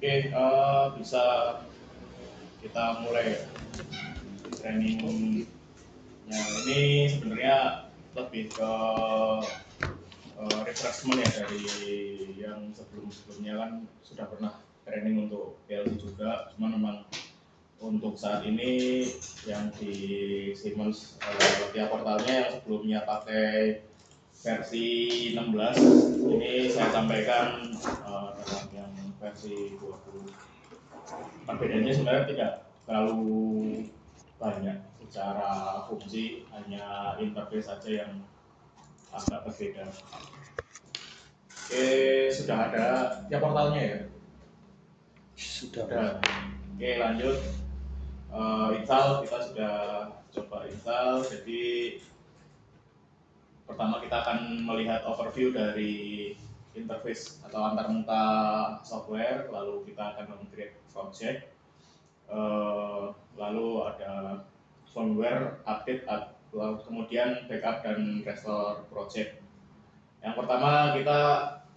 Oke, bisa kita mulai ya. Trainingnya ini sebenarnya lebih ke refreshment ya dari yang sebelumnya kan sudah pernah training untuk PLC juga, cuman memang untuk saat ini yang di Siemens tiap portalnya yang sebelumnya pakai versi 16 ini saya sampaikan dalam yang versi 20. Perbedaannya sebenarnya tidak terlalu banyak secara fungsi, hanya interface saja yang agak berbeda. Oke, sudah ada ya portalnya ya? Sudah. Oke, lanjut. Install, kita sudah coba install. Jadi pertama kita akan melihat overview dari interface atau antarmuka software, lalu kita akan meng-create project, lalu ada firmware update, lalu kemudian backup dan restore project. Yang pertama kita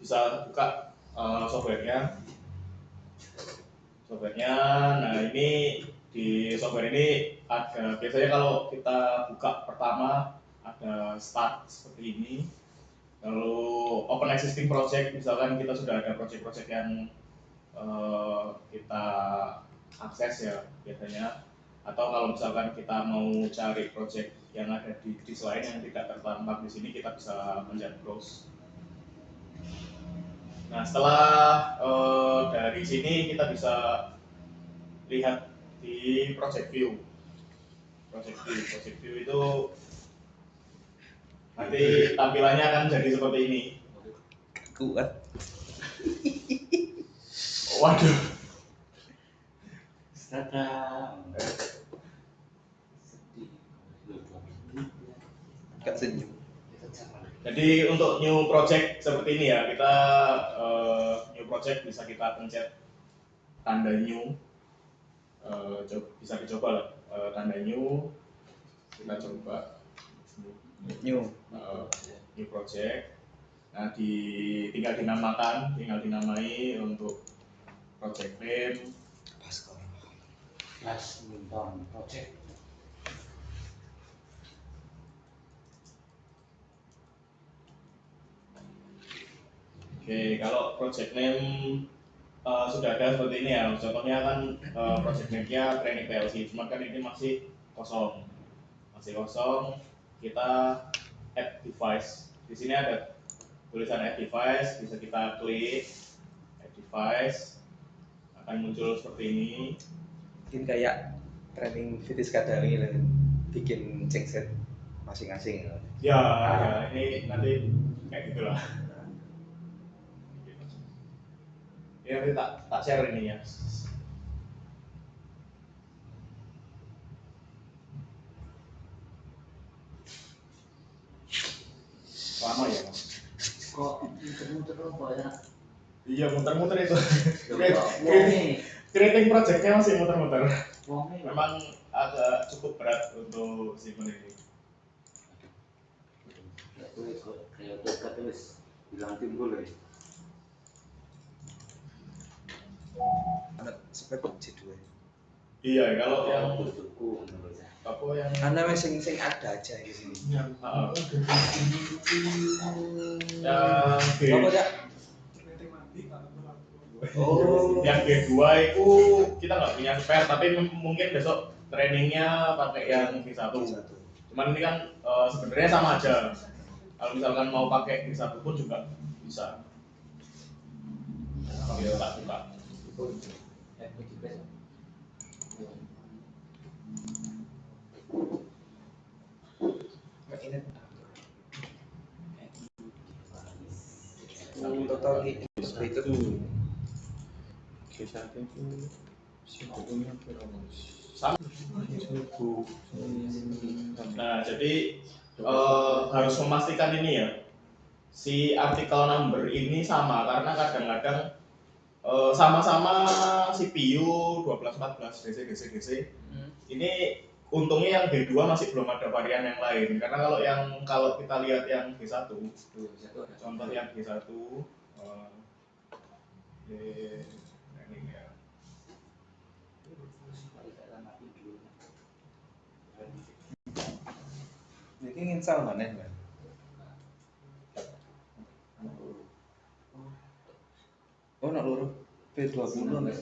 bisa buka softwarenya. Nah ini di software ini ada, biasanya kalau kita buka pertama ada start seperti ini, lalu open existing project, misalkan kita sudah ada project-project yang kita akses ya biasanya, atau kalau misalkan kita mau cari project yang ada di disk lain yang tidak tertampak di sini, kita bisa pencet browse. Nah setelah dari sini kita bisa lihat di project view. Project view itu nanti tampilannya akan jadi seperti ini. Kuat. Waduh. Gak senyum. Jadi untuk new project seperti ini ya, kita new project bisa kita pencet tanda new, bisa dicoba lah, tanda new, kita coba new project. Nah tinggal dinamai untuk project name badminton project. Oke, kalau project name sudah ada seperti ini ya. Contohnya kan project name-nya training PLC, cuma kan ini masih kosong. Kita add device. Di sini ada tulisan add device, bisa kita klik add device, akan muncul seperti ini. Mungkin kayak training Vitis Kadari bikin checkset masing-masing. Ya, ini nanti kayak gitulah. Ini nanti tak share ini ya. Lama ya Mas? Kok muter-muter apa ya? Iya muter-muter itu. Wonge. Creating projectnya masih muter-muter. Wonge. Memang agak cukup berat untuk Simon ini. Kayak dekat terus bilang timbul ya. Anak spek C2. Iya, kalau yang buku apa yang anak sing ada aja di sini. yang Apa G, dak? Oh, yang G2 itu kita nggak punya spare, tapi mungkin besok trainingnya pakai yang G1. Cuman ini kan sebenarnya sama aja. Kalau misalkan mau pakai G1 pun juga bisa. Kita tak buka. total itu G1 itu sebetulnya Sama. Nah, jadi harus memastikan ini ya, si artikel number ini sama, karena kadang-kadang sama-sama CPU 1214 DC. Ini untungnya yang G2 masih belum ada varian yang lain, karena kalau kita lihat yang G1, contoh yang G1 ini ya. sama mana kan? Oh, nak loro P20 nih.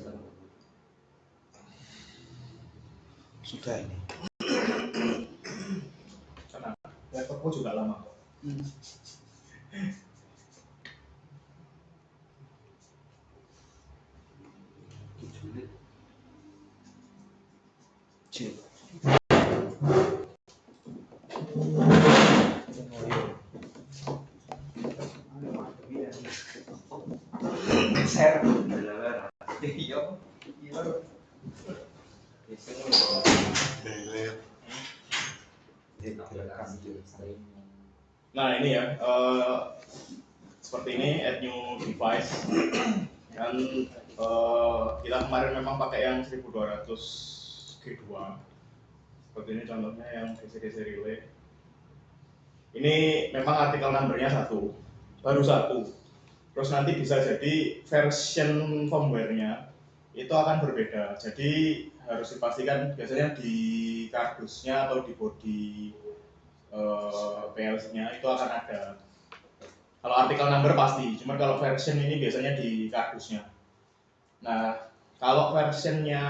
Sudah ini. Karena laptopku juga lama kok. Cip. Share. Iya. Iya. Nah ini ya, seperti ini add new device dan kita kemarin memang pakai yang 1200 G2 seperti ini contohnya yang DC-DC relay. Ini memang artikel numbernya baru satu. Terus nanti bisa jadi version firmware-nya itu akan berbeda. Jadi harus dipastikan biasanya di kardusnya atau di body PLC-nya itu akan ada. Kalau artikel number pasti, cuma kalau version ini biasanya di kardusnya. Nah, kalau versionnya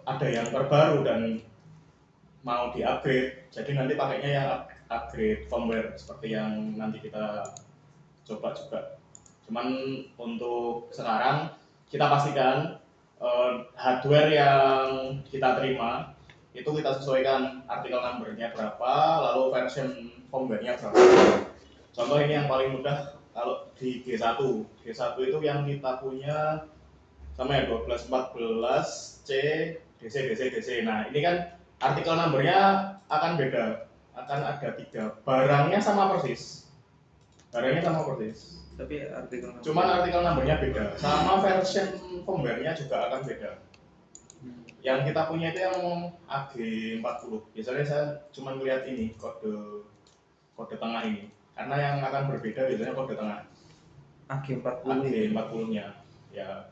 ada yang terbaru dan mau di-upgrade, jadi nanti pakainya yang upgrade firmware seperti yang nanti kita coba juga. Cuman untuk sekarang kita pastikan hardware yang kita terima itu kita sesuaikan artikel numbernya berapa, lalu version firmware-nya berapa. Contoh ini yang paling mudah kalau di G1 itu yang kita punya sama ya 1214 C DC. Nah ini kan artikel numbernya akan beda, akan ada 3. Barangnya sama persis. Tapi artikel Cuman artikel numbernya beda, sama version firmware-nya juga akan beda. Yang kita punya itu yang AG40. Biasanya saya cuma melihat ini kode tengah ini, karena yang akan berbeda biasanya kode tengah. AG40-nya. Ya.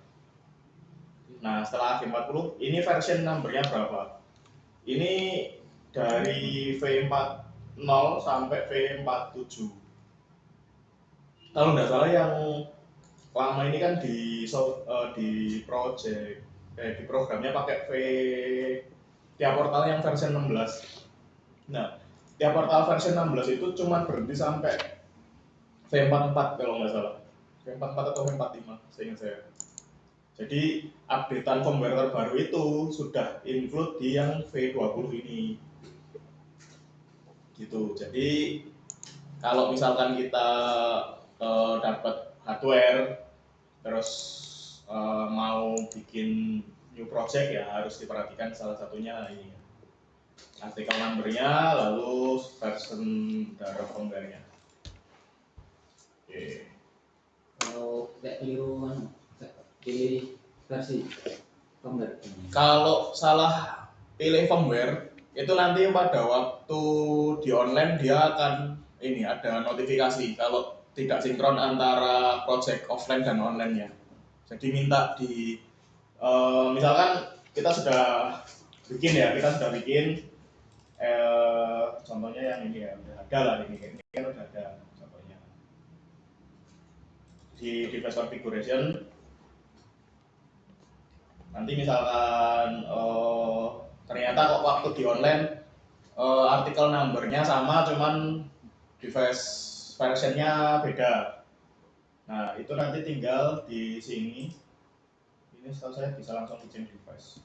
Nah setelah AG40, ini version numbernya berapa? Ini dari V40 sampai V47. Kalau nggak salah yang lama ini kan di project di programnya pakai tiap portal yang versi 16. Nah, tiap portal versi 16 itu cuma berhenti sampai V44 kalau nggak salah. V44 atau V45, seingat saya. Jadi updatean firmware terbaru itu sudah include di yang V20 ini. Gitu. Jadi kalau misalkan kita dapat hardware terus mau bikin new project ya harus diperhatikan salah satunya ini artikel numbernya lalu version dari firmware-nya. Oke. Kalau kayak keliru pilih versi firmware. Kalau salah pilih firmware itu nanti pada waktu di online dia akan ini ada notifikasi kalau tidak sinkron antara project offline dan online-nya. Jadi minta di misalkan kita sudah bikin contohnya yang ini ya udah ada lah ini kan udah ada contohnya di device configuration. Nanti misalkan ternyata kok waktu di online artikel numbernya sama cuman device versionnya beda. Nah itu nanti tinggal di sini. Ini setahu saya bisa langsung di change device.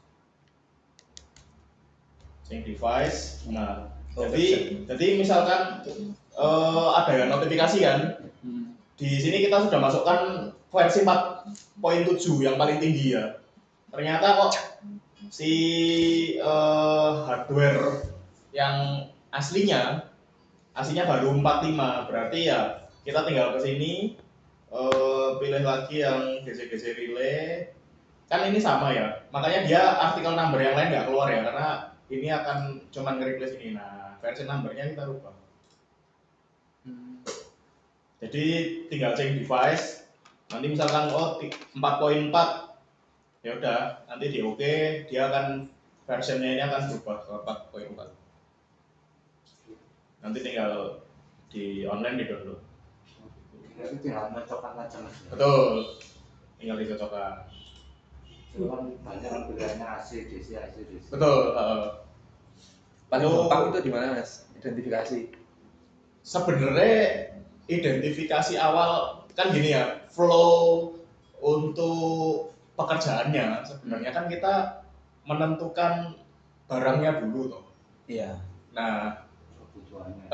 Nah jadi misalkan ada yang notifikasi kan. Di sini kita sudah masukkan versi 4.7 yang paling tinggi ya. Ternyata kok si hardware yang aslinya baru 45, berarti ya kita tinggal ke sini pilih lagi yang DC relay. Kan ini sama ya, makanya dia artikel number yang lain nggak keluar ya, karena ini akan cuman nge-replace ini. Nah, versi numbernya kita rubah. Jadi tinggal change device. Nanti misalkan 4.4, ya udah nanti di OK dia akan versionnya ini akan berubah ke 4.4. nanti tinggal di online di download. Jadi tinggal nyocokkan aja mas. Betul, tinggal dicocokkan. Itu kan banyak kan pilihannya AC, DC, AC, DC. Betul. Paling Itu gampang itu di mana mas? Identifikasi. sebenarnya identifikasi awal kan gini ya, flow untuk pekerjaannya sebenarnya kan kita menentukan barangnya dulu toh. Iya. Nah, Kebutuhannya.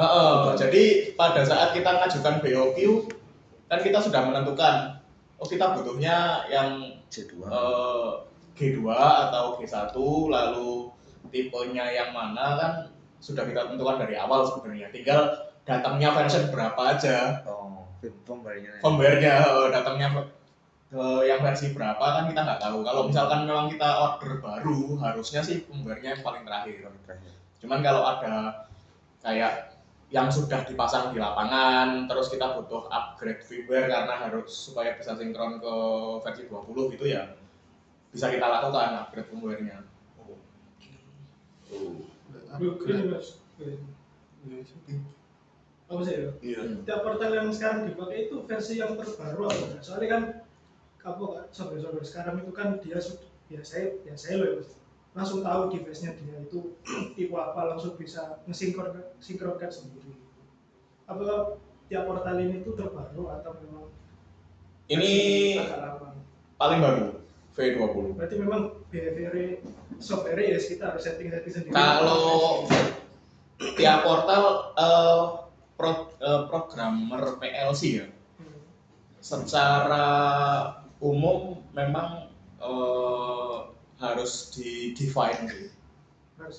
jadi pada saat kita ngajukan BOQ kan kita sudah menentukan oh kita butuhnya yang C2. G2 atau G1 lalu tipenya yang mana kan sudah kita tentukan dari awal sebenarnya, tinggal datangnya version berapa aja, Oh, firmware-nya. firmware-nya datangnya yang versi berapa kan kita nggak tahu. Kalau misalkan memang kita order baru harusnya sih firmware-nya yang paling terakhir. Cuman kalau ada kayak yang sudah dipasang di lapangan terus kita butuh upgrade firmware karena harus supaya bisa sinkron ke versi 20 gitu ya bisa kita lakukan upgrade firmware-nya. Ini mas, apa sih ya? Iya. Tiap portal yang sekarang dipakai itu versi yang terbaru apa enggak? Soalnya kan software sekarang itu kan dia saya loh ya, Mas. Langsung tahu device-nya dia itu tipe apa, langsung bisa sinkronkan sendiri. Apakah tiap portal ini itu terbaru atau memang Ini agak lama? paling baru V20. Berarti memang behavior software ya kita harus setting sendiri. Kalau tiap portal programmer PLC ya secara umum memang harus di define sih.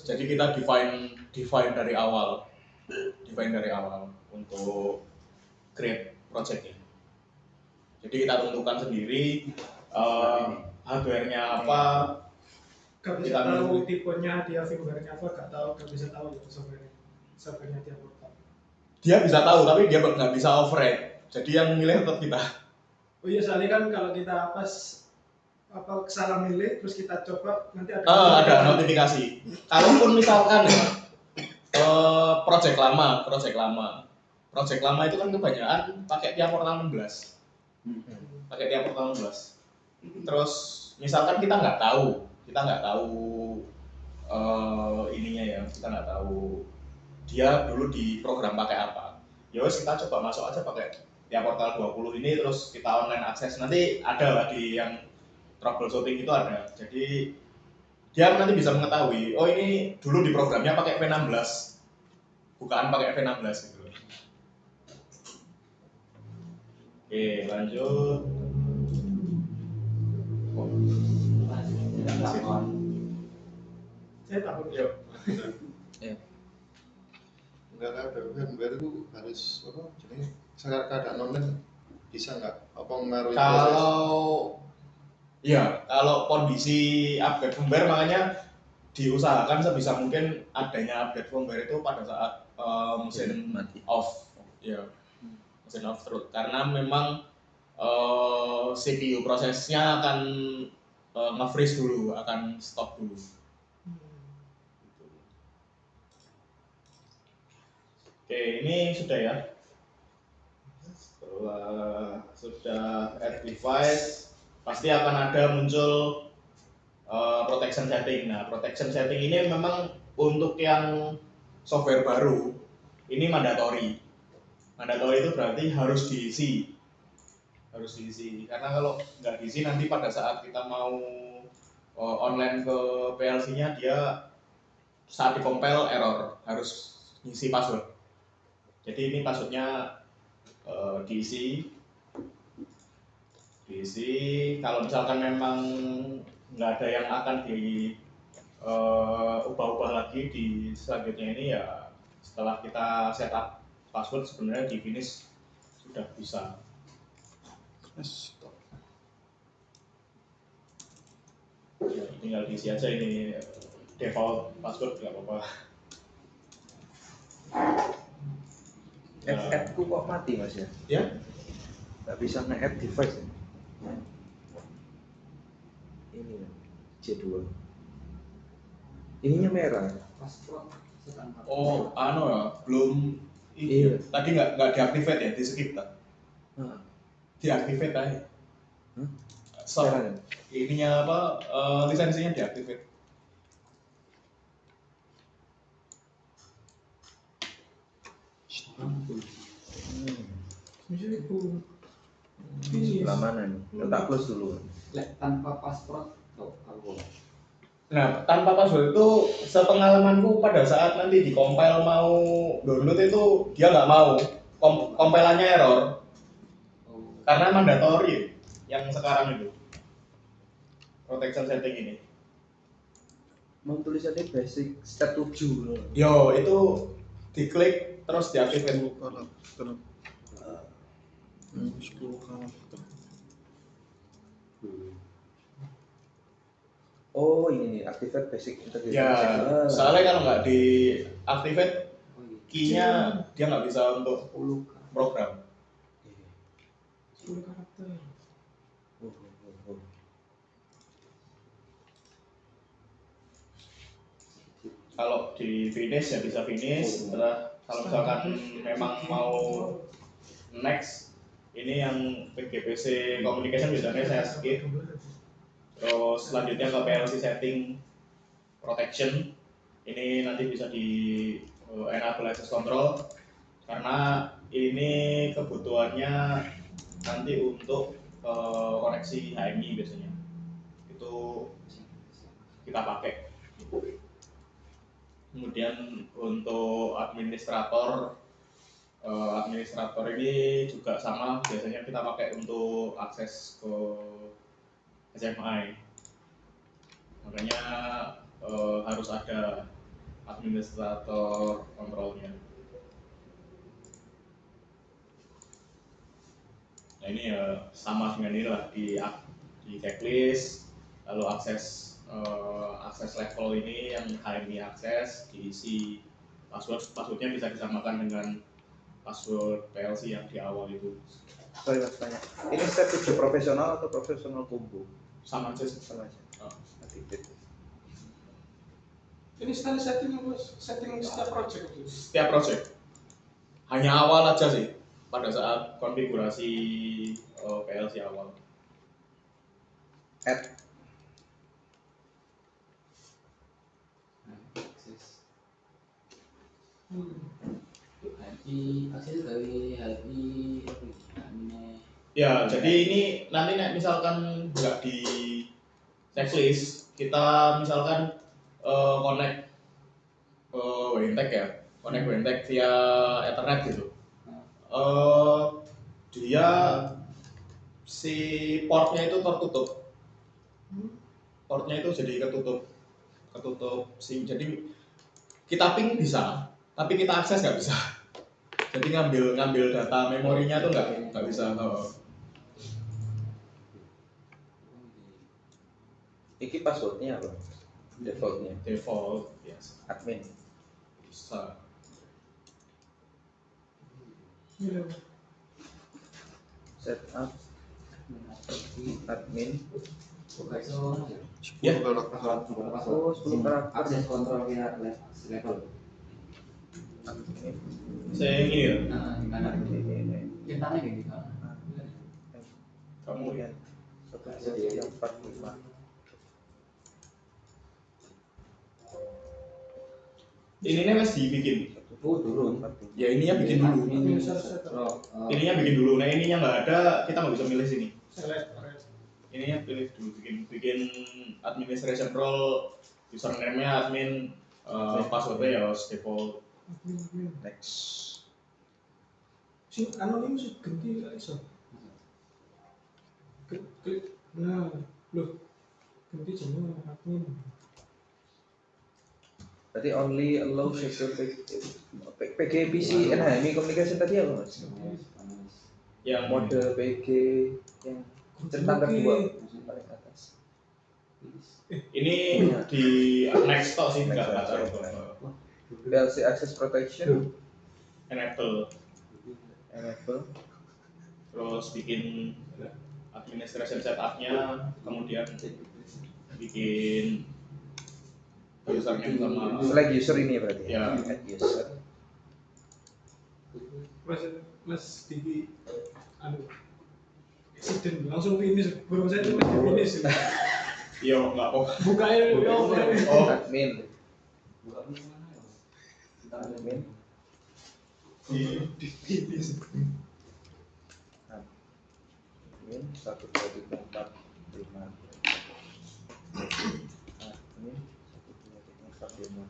Jadi kita define dari awal untuk create project ini. Jadi kita tentukan sendiri hardware-nya apa. Gak bisa tahu tipenya dia firmware-nya apa, gak bisa tahu itu software-nya tiap portal. Dia bisa tahu tapi dia nggak bisa override. Jadi yang milih tetap kita. Oh iya, soalnya kan kalau kita salah milih terus kita coba nanti ada notifikasi. Kalaupun misalkan project lama itu kan kebanyakan pakai tiap portal 16. Terus misalkan kita nggak tahu ininya ya, kita nggak tahu dia dulu di program pakai apa. Ya wes kita coba masuk aja pakai tiap portal 20 ini terus kita online akses, nanti ada lah di yang troubleshooting itu ada. Jadi dia nanti bisa mengetahui, oh ini dulu di programnya pakai V16, bukaan pakai V16 gitu. Oke, lanjut. Saya tahu. Yuk. Enggak ada firmware itu harus apa jenis keadaan online bisa nggak apa mengaruhi kalau kondisi update firmware makanya diusahakan sebisa mungkin adanya update firmware itu pada saat mesin mati off ya, mesin off terus karena memang CPU prosesnya akan nge-freeze dulu, akan stop dulu. Oke, ini sudah ya. Setelah sudah add device, pasti akan ada muncul protection setting. Nah, protection setting ini memang untuk yang software baru ini mandatory. Mandatory itu berarti harus diisi. Karena kalau nggak diisi nanti pada saat kita mau online ke PLC-nya dia saat dikompil error, harus ngisi password. Jadi ini passwordnya diisi. Kalau misalkan memang nggak ada yang akan ubah-ubah lagi di selanjutnya ini ya setelah kita setup password sebenarnya di finish sudah bisa. Ya, tinggal diisi aja ini default password nggak apa-apa. App-ku kok mati mas ya? Ya? Nggak bisa nge-add device ya? Ini C2 ininya merah. Oh, anu ya, belum Iya. tadi nggak diaktifate ya, di skip tak? Nah, Diaktifate aja. So, sekarang ininya apa? Lisensinya diaktifate. Bisa itu. Ini sebelah mana nih? Tak close dulu. Lek tanpa paspor tuh aku. Nah, tanpa password itu sepengalamanku pada saat nanti di compile mau download itu dia nggak mau, compilannya error Oh. karena mandatory yang sekarang itu protection setting ini. Mau tulisannya basic step 7 loh. Yo, itu diklik terus diaktifkan. 10 karakter. 10 karakter. Oh ini nih, activate basic integrity. Ya, soalnya kalau nggak diaktifkan Oh iya. key-nya dia nggak bisa untuk 10 program. 10 karakter. Kalau di finish ya bisa finish. Setelah kalau misalkan memang mau next, ini yang PGPC communication biasanya saya skip. Terus selanjutnya ke PLC setting protection. Ini nanti bisa di enable access control karena ini kebutuhannya nanti untuk koneksi HMI biasanya. Itu kita pakai. Kemudian untuk administrator ini juga sama, biasanya kita pakai untuk akses ke HMI. Makanya harus ada administrator kontrolnya. Nah ini ya sama dengan inilah di checklist, lalu akses level ini yang HMI akses diisi passwordnya bisa disamakan dengan password PLC yang di awal itu. Sorry mas tanya. Ini step 7 profesional atau profesional combo? Sama aja. Sama aja. Oh. Activate. Ini style setting apa? Setting setiap project itu. Setiap project hanya awal aja sih pada saat konfigurasi PLC awal. Add. akses. HMI akses dari HMI ini. Ya, jadi ini nanti misalkan nggak di checklist, kita misalkan connect WNTech ya, connect WNTech via Ethernet gitu. Dia si portnya itu tertutup, portnya itu jadi ketutup SIM. Jadi kita ping bisa, tapi kita akses nggak bisa. Jadi ngambil data memorinya tuh nggak bisa. Iki passwordnya apa? Defaultnya. Default, yes. Admin. Bisa. Iya. Setup. Admin. 10 Ya. karakter. Oh 10 karakter. Akses kontrol via level. Admin. Saya ini ya, Nah, gimana? Centangnya kayak gitu. kamu ya. Yang 45. Ininya mas dibikin. Oh, turun. Ya ininya bikin dulu. Ininya bikin dulu. Nah ininya nggak ada, kita nggak bisa milih sini. Select. Ininya pilih dulu, bikin administration role, username-nya admin, passwordnya ya default. Next. Sing anonim sih ganti nggak iso. Klik. Nah, loh. Ganti jeneng admin. Berarti only allow secure PG PC NHMI communication tadi apa mas? Yang Mode PG yang centang kedua paling atas. ini di next tok sih, nggak tahu. PLC access protection Enable, terus bikin administration setup-nya, kemudian bikin username sama Flag user ini berarti. Ya. Add user. Mas Diki anu eksiden langsung finish belum saya tulis di finish iya nggak apa bukain oh Admin. Bukan mana ya? Admin. di finish Admin 1 2 3 4 5. Admin 1 2 3 4 5.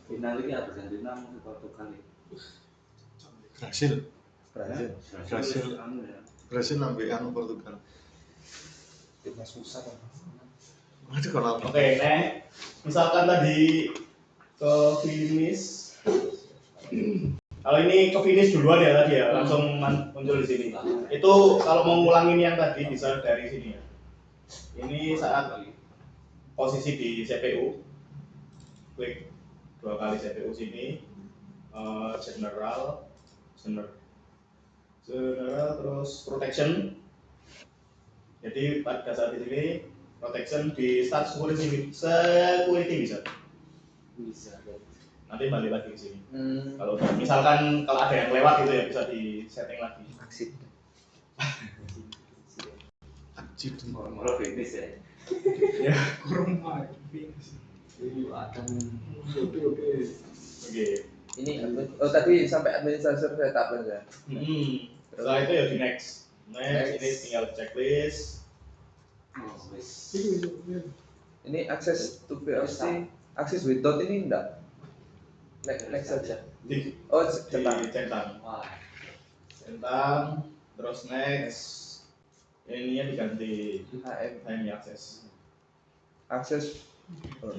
Final ini Argentina mau Portugal ya. Brasil Brazil. Brasil. Anu ya. Brasil nambah anu Portugal. Timnya susah kan. Aduh kenapa? oke misalkan tadi ke finish kalau ini ke finish duluan ya tadi ya langsung muncul di sini itu kalau mau ngulangin yang tadi bisa dari sini ya ini saat posisi di CPU klik 2 kali CPU sini general terus protection jadi pada saat di sini protection di start security bisa Bisa. nanti balik lagi ke sini Hmm. kalau misalkan kalau ada yang lewat gitu ya bisa di setting lagi Aksid. Acid. Moro-moro finish ya. ya kurang main finish Itu akan oke Ini oh tadi sampai administrator setup aja. setelah itu ya di next ini tinggal checklist wis. itu Ini akses to PLC, akses with dot ini enggak? Next saja. di Oh, cetak. centang Wah. terus next ininya diganti HM time access akses. Oh.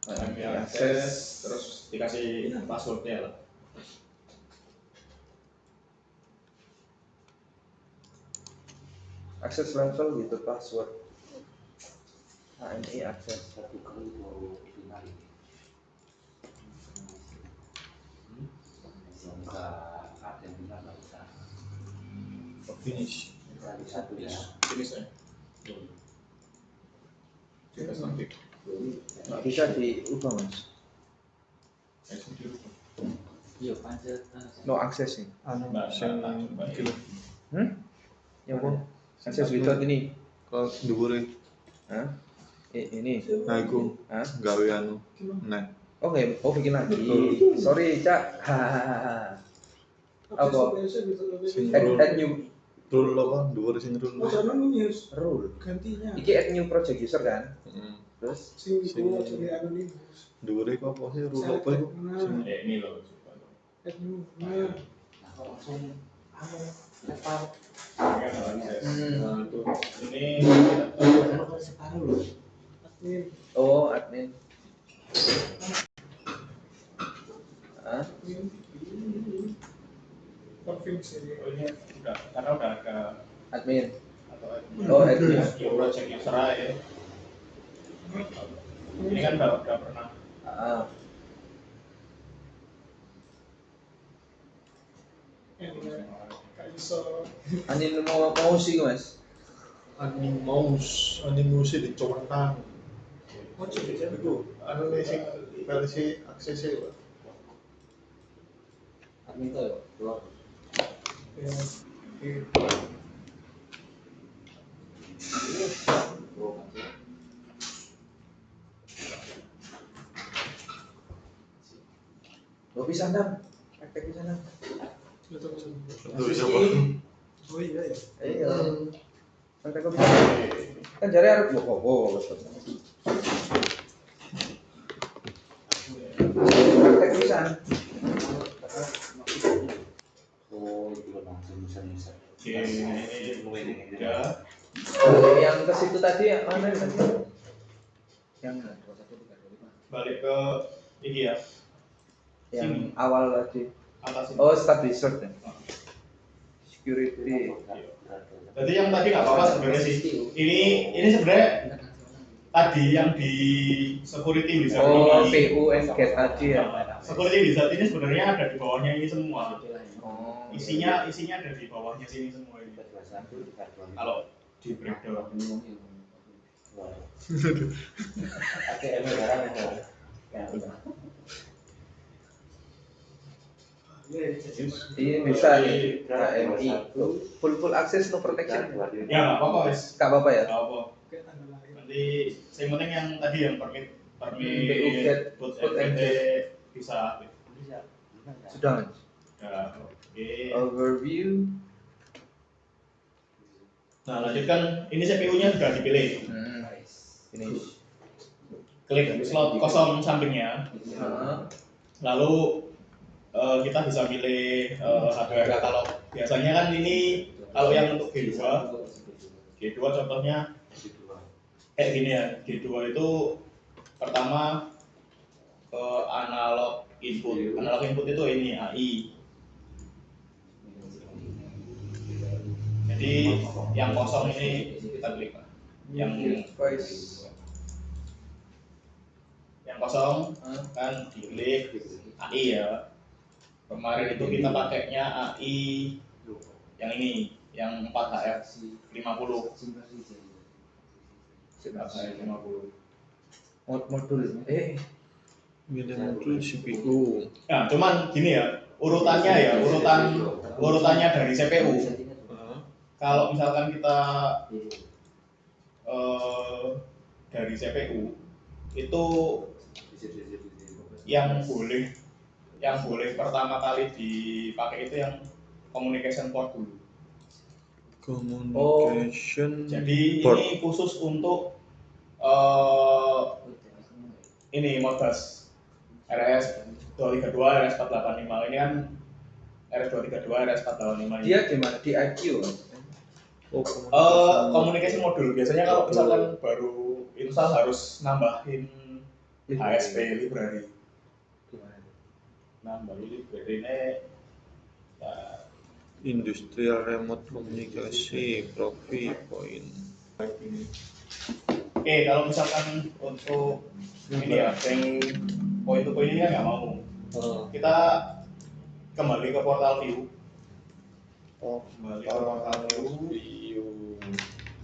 time HM access terus dikasih passwordnya lah akses level gitu password. HMI akses. Satu kali baru final ini. Semoga Argentina nggak bisa. Finish. Kali satu ya. finish ya kita sampai Nggak bisa diubah mas. Iya pancet. No akses nih. Anu Nah, sing nah, nah, iki lho. Yang mana? Akses with dot ini. Kok dhuwure. Hah? Ini. Nah iku Hah? gawe anu. Nah, Oke, oh bikin lagi. Sorry cak. Hahaha. Apa? sing Add new rule apa? Dhuwure sing rule. oh sana nulis rule. gantinya Iki add new project user kan? Heeh. Terus sing itu jadi anonimus Dhuwure kok apa sih rule apa iku? Sing ini loh nah Nah kok langsung lepas. ini Separuh loh. admin oh admin. Hah? konfirmasi oh, ini udah karena udah ada Admin. atau Oh admin. project user ya ini kan udah pernah Ah, kayak iso Anin mau sih mas. animus dicontang. oh coba ya Iku anu nih sing versi aksesnya Pak. Admin tuh keluar. ya Lo bisa ndam. Praktek bisa ndam. betul Tuh siapa? oh iya ya Iya. Praktek kok bisa. Kan jari harus bobo. Praktek bisa. Oh itu loh langsung bisa. oke ini udah Yang ke situ tadi yang mana tadi? Yang balik ke ini ya yang awal tadi. atas ini Oh start dessert ya. Security. jadi yang tadi nggak apa-apa sebenarnya sih ini sebenarnya tadi yang di security wizard Oh, ini. PU and get tadi ya. Security wizard ini sebenarnya ada di bawahnya ini semua. Oh, Isinya ada di bawahnya sini semua ini. Kalau di breakdown. ATM barang ya. Iya bisa nih HMI full access no protection. Ya nggak apa-apa wes. Nggak apa-apa ya. Nggak apa. Kayak tanggal lahir. Nanti yang penting yang tadi yang permit PU get put put NPT and bisa. Sudah. Ya, oke. Overview. Nah lanjutkan ini CPU-nya sudah dipilih. Finish. Klik slot kosong sampingnya. Nah, Lalu kita bisa pilih hardware katalog. Biasanya kan ini kalau yang untuk G2 contohnya kayak gini ya. G2 itu pertama analog input. Analog input itu ini AI. Jadi yang kosong ini kita klik. Yang kosong kan diklik AI ya. Kemarin itu kita pakainya AI yang ini, yang 4HF 50. 4HF 50. modul. Milih modul CPU. Nah, cuman gini ya, urutannya ya, urutannya dari CPU. Kalau misalkan kita dari CPU itu yang boleh pertama kali dipakai itu yang communication port dulu. Communication. Jadi port. ini khusus untuk ini Modbus RS232, RS485 ini kan RS232, RS485 ini. Dia di mana? Di IQ. Oh, Communication modul biasanya kalau misalkan baru install harus nambahin ASP library. Nambahin library ini ya, Industrial Remote Komunikasi Profi Point. Oke, kalau misalkan untuk ini ya, yang point to point ini kan nggak mau. Kita kembali ke portal view. Kembali ke portal view.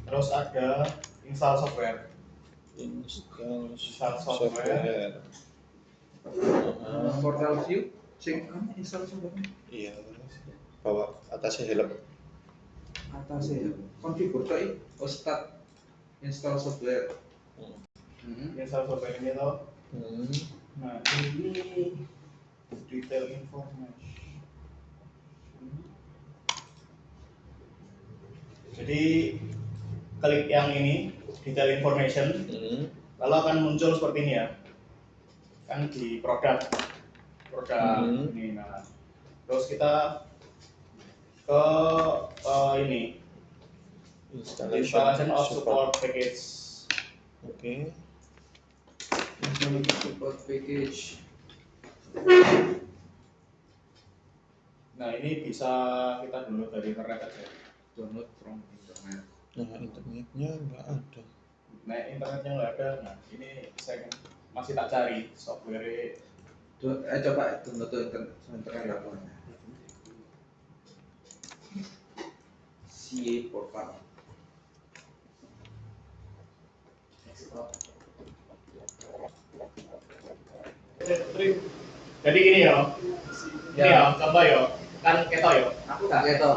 Terus ada install software. Install software. Portal view. Sing install software. Iya. Bawah atasnya helm. Atasnya configure to start install software. Install software ini loh. Nah, ini detail information. Jadi klik yang ini detail information, lalu akan muncul seperti ini ya. Kan di produk ini. Nah, terus kita ke ini installation of support package. Oke. Support package. Nah, ini bisa kita download dari internet aja. Download from internet. Nah, internetnya nggak ada. Nah, internetnya nggak ada. Nah, ini saya masih tak cari software. Coba download to internet apa? CA portal. Jadi gini ya. Ini ya, contoh ya. Kan keto ya. Aku nggak keto.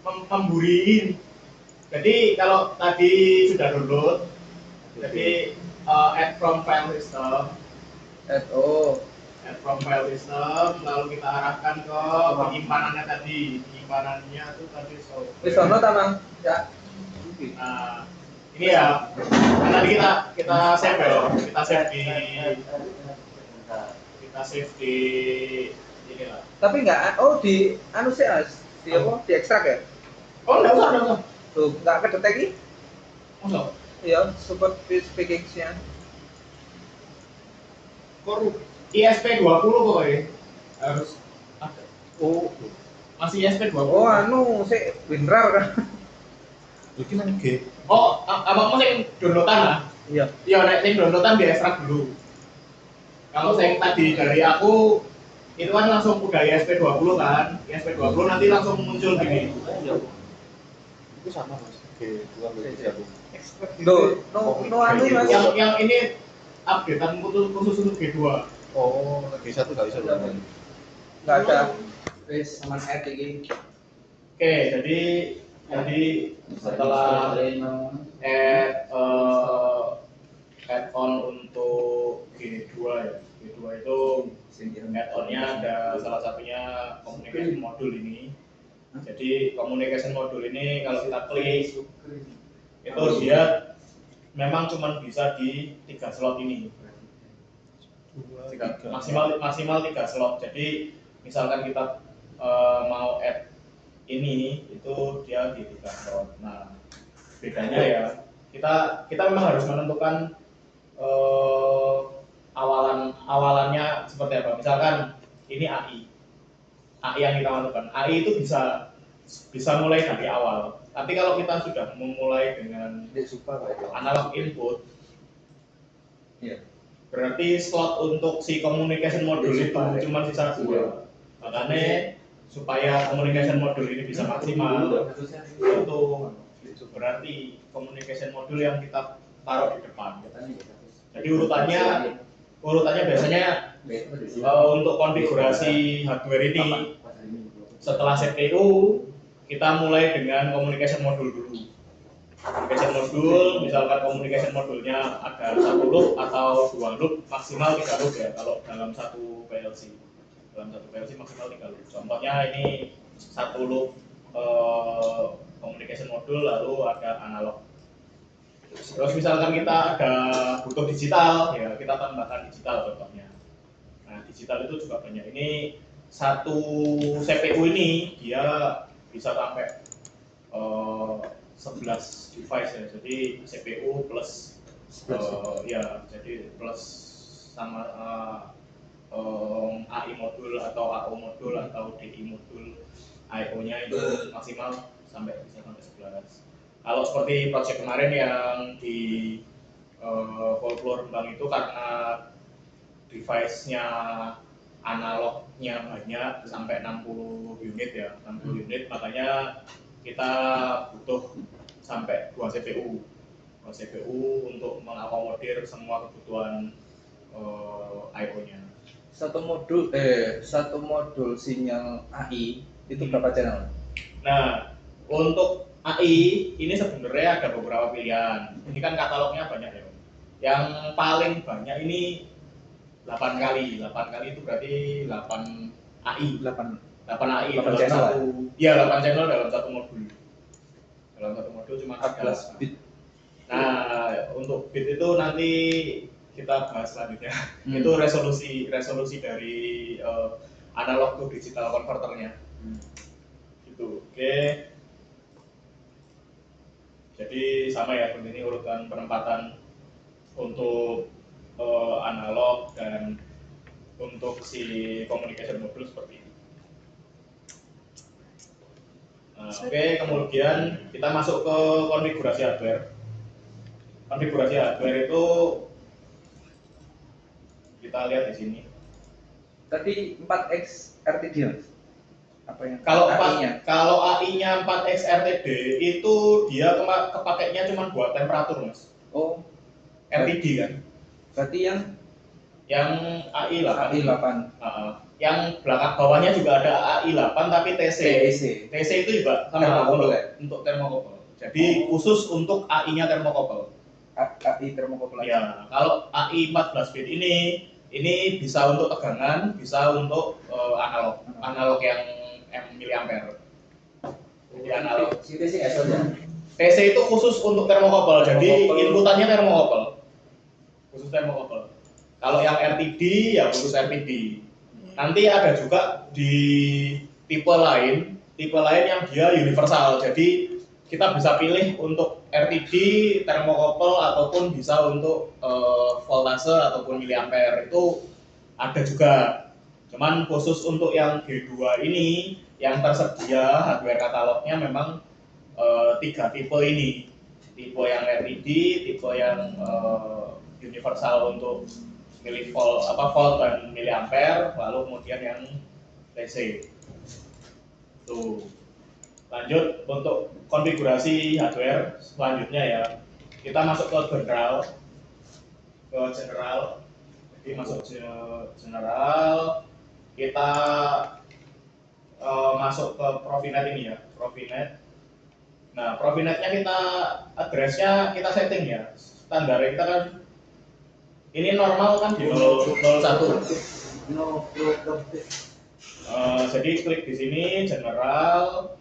Memburiin. Jadi kalau tadi sudah download, jadi add from file system, add from file system, lalu kita arahkan ke penyimpanannya tadi. Penyimpanannya itu tadi Wis ono ta, Mang? Ya. Nah, ini ya. Kan tadi kita save ya. Kita save di ini lah. Tapi nggak, di anu sih di apa? Di ekstrak ya? Oh, enggak usah. Tuh, nggak kedetek ini? Masa? Iya, support package-nya. Korup ISP 20 pokoknya harus ada. Oh, Masih ISP 20. anu, WinRAR kan. Iki nang G. Oh, abangmu sing downloadan lah. Iya. Iya, nek sing downloadan diekstrak dulu. Kalau sing tadi dari aku itu kan langsung udah ISP20 kan. ISP20 nanti langsung muncul gini. Itu sama Mas. G, bukan G1. No anu Mas. Yang ini updatean khusus untuk G2. Oh, G1 enggak bisa download. Enggak ada. Wis aman add iki. Oke, jadi setelah add-on untuk G2 ya. G2 itu add-onnya ada salah satunya communication module ini. Jadi communication module ini kalau kita klik itu dia memang cuma bisa di 3 slot ini. Maksimal 3 slot. Jadi misalkan kita mau add ini itu dia di 3 slot. Nah, bedanya ya kita memang harus menentukan awalannya seperti apa. Misalkan ini AI yang kita masukkan. AI itu bisa mulai dari awal. Tapi kalau kita sudah memulai dengan analog input, berarti slot untuk si communication module itu cuma sisa 2. Makanya supaya communication module ini bisa maksimal, itu berarti communication module yang kita taruh di depan. Jadi urutannya biasanya untuk konfigurasi hardware ini setelah CPU kita mulai dengan communication module dulu. Communication module, misalkan communication modulenya ada 1 loop atau 2 loop, maksimal 3 loop ya kalau dalam satu PLC. Dalam satu PLC maksimal 3 loop. Contohnya ini 1 loop communication module lalu ada analog. Terus misalkan kita ada butuh digital, ya kita tambahkan digital contohnya. Nah, digital itu juga banyak. Ini satu CPU ini dia bisa sampai 11 device ya. Jadi CPU plus ya, jadi plus sama AI modul atau AO modul atau DI modul, IO-nya itu maksimal bisa sampai 11. Kalau seperti project kemarin yang di Folklore Rembang itu karena device-nya analognya banyak sampai 60 unit ya, 60 unit, makanya kita butuh sampai 2 CPU. 2 CPU untuk mengakomodir semua kebutuhan IO-nya. Satu modul sinyal AI itu berapa channel? Nah, untuk AI ini sebenarnya ada beberapa pilihan. Ini kan katalognya banyak ya. Yang paling banyak ini 8 kali. 8 kali itu berarti 8 AI. 8 AI 8 dalam channel satu. Iya, 8 channel dalam satu modul. Dalam satu modul cuma 14 bit. Nah, untuk bit itu nanti kita bahas selanjutnya. Itu resolusi dari analog ke digital converternya. Gitu. Oke. Jadi sama ya, ini urutan penempatan untuk analog dan untuk si communication module seperti ini. Nah, oke, kemudian kita masuk ke konfigurasi hardware. Konfigurasi hardware itu kita lihat di sini. Tadi 4X RTD Mas? Apa yang Kalau AI-nya 4X RTD itu dia kepakainya cuma buat temperatur Mas. Oh, RTD kan? berarti yang AI 8. Yang belakang bawahnya juga ada AI 8 tapi TC. TC itu juga sama untuk thermocouple. Jadi khusus untuk AI-nya thermocouple. AI thermocouple. Ya, kalau AI 14 bit ini bisa untuk tegangan, bisa untuk analog yang miliampere. Jadi analog. TC itu khusus untuk thermocouple. Jadi inputannya thermocouple. Khusus thermocouple. Kalau yang RTD ya khusus RTD. Nanti ada juga di tipe lain yang dia universal. Jadi kita bisa pilih untuk RTD, thermocouple ataupun bisa untuk voltase ataupun miliampere, itu ada juga. Cuman khusus untuk yang G2 ini yang tersedia hardware katalognya memang tiga tipe ini, tipe yang LED, tipe yang universal untuk volt dan miliampere, lalu kemudian yang DC. Tuh. Lanjut untuk konfigurasi hardware selanjutnya ya, kita masuk ke general, jadi masuk general, kita masuk ke Profinet ini ya, Profinet. Nah, Profinetnya kita addressnya kita setting ya, standar kita kan ini normal kan di 001. Jadi klik di sini general,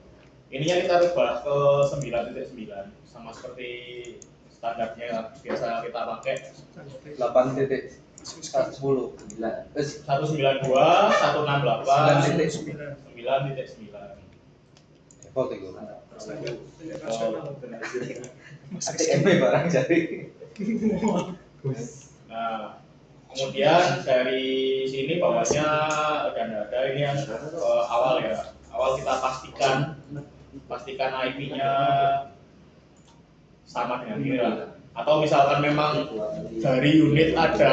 ininya kita rubah ke 9.9 sama seperti standarnya biasa kita pakai 8.10 192 168 9.9. default itu Masih ATM barang jadi. Nah, kemudian dari sini bawahnya ada ini yang awal ya. Awal kita pastikan IP-nya sama dengan ini lah. Atau misalkan memang dari unit ada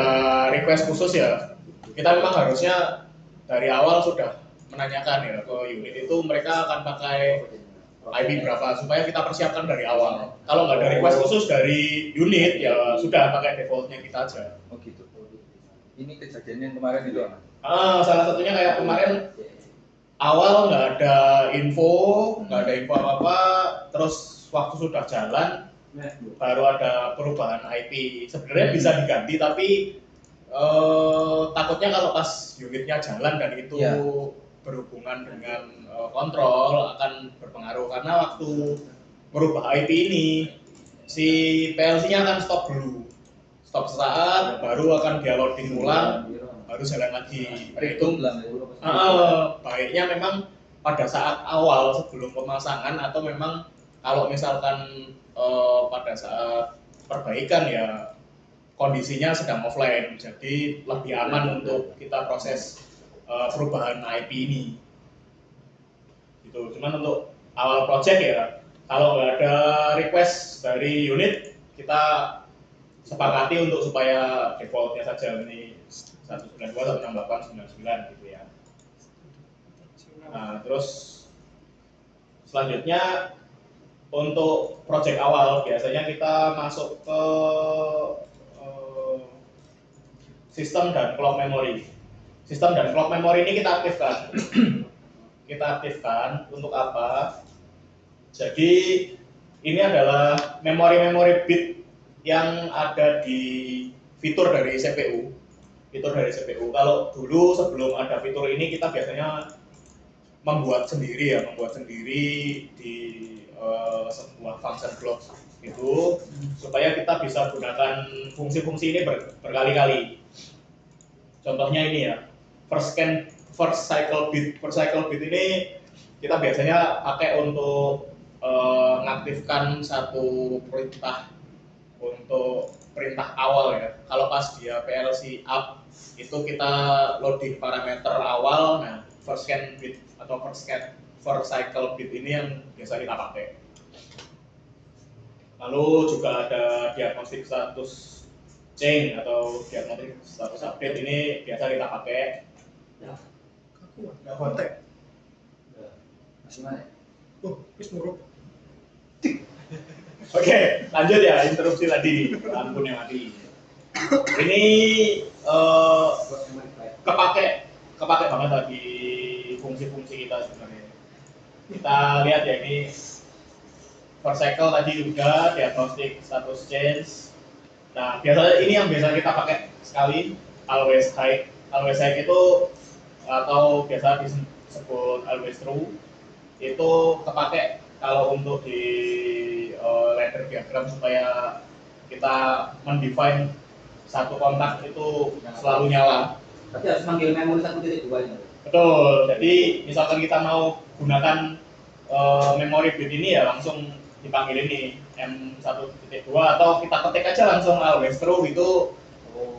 request khusus ya, kita memang harusnya dari awal sudah menanyakan ya ke unit itu mereka akan pakai IP berapa supaya kita persiapkan dari awal. Kalau nggak ada request khusus dari unit ya sudah pakai defaultnya kita aja. Oh gitu. Ini kejadian yang kemarin itu apa? Salah satunya kayak kemarin awal nggak ada info apa-apa, terus waktu sudah jalan baru ada perubahan IP. Sebenarnya bisa diganti tapi takutnya kalau pas unitnya jalan dan itu Ya. berhubungan dengan kontrol akan berpengaruh karena waktu merubah IP ini si PLC-nya akan stop dulu, stop sesaat baru akan dia loading ulang baru jalan lagi. Itu baiknya memang pada saat awal sebelum pemasangan atau memang kalau misalkan pada saat perbaikan ya kondisinya sedang offline, jadi lebih aman untuk kita proses perubahan IP ini. Gitu. Cuman untuk awal project ya, kalau nggak ada request dari unit, kita sepakati untuk supaya defaultnya saja ini 192, 168, 99 gitu ya. Nah, terus selanjutnya untuk project awal biasanya kita masuk ke sistem dan clock memory. Sistem dan clock memory ini kita aktifkan. Kita aktifkan untuk apa? Jadi ini adalah memori-memori bit yang ada di fitur dari CPU. Fitur dari CPU. Kalau dulu sebelum ada fitur ini kita biasanya membuat sendiri di sebuah function block itu supaya kita bisa gunakan fungsi-fungsi ini berkali-kali. Contohnya ini ya, first cycle bit ini kita biasanya pakai untuk mengaktifkan satu perintah untuk perintah awal ya. Kalau pas dia PLC up itu kita loading parameter awal, nah first scan bit atau first cycle bit ini yang biasa kita pakai. Lalu juga ada diagnostic status change atau diagnostic status update ini biasa kita pakai. nggak kontak. Masih mana? Wis nurut. Oke, lanjut ya, interupsi tadi, lampunya mati. Ini kepake banget tadi fungsi-fungsi kita sebenarnya. Kita lihat ya ini first cycle tadi juga diagnostic status change. Nah, biasanya ini yang biasa kita pakai sekali, always high. Always high itu atau biasa disebut always true itu kepake kalau untuk di ladder diagram supaya kita mendefine satu kontak itu selalu nyala. Tapi harus manggil memori 1.2 ini. Betul. Jadi misalkan kita mau gunakan memori bit ini ya langsung dipanggil ini M1.2 atau kita ketik aja langsung always true itu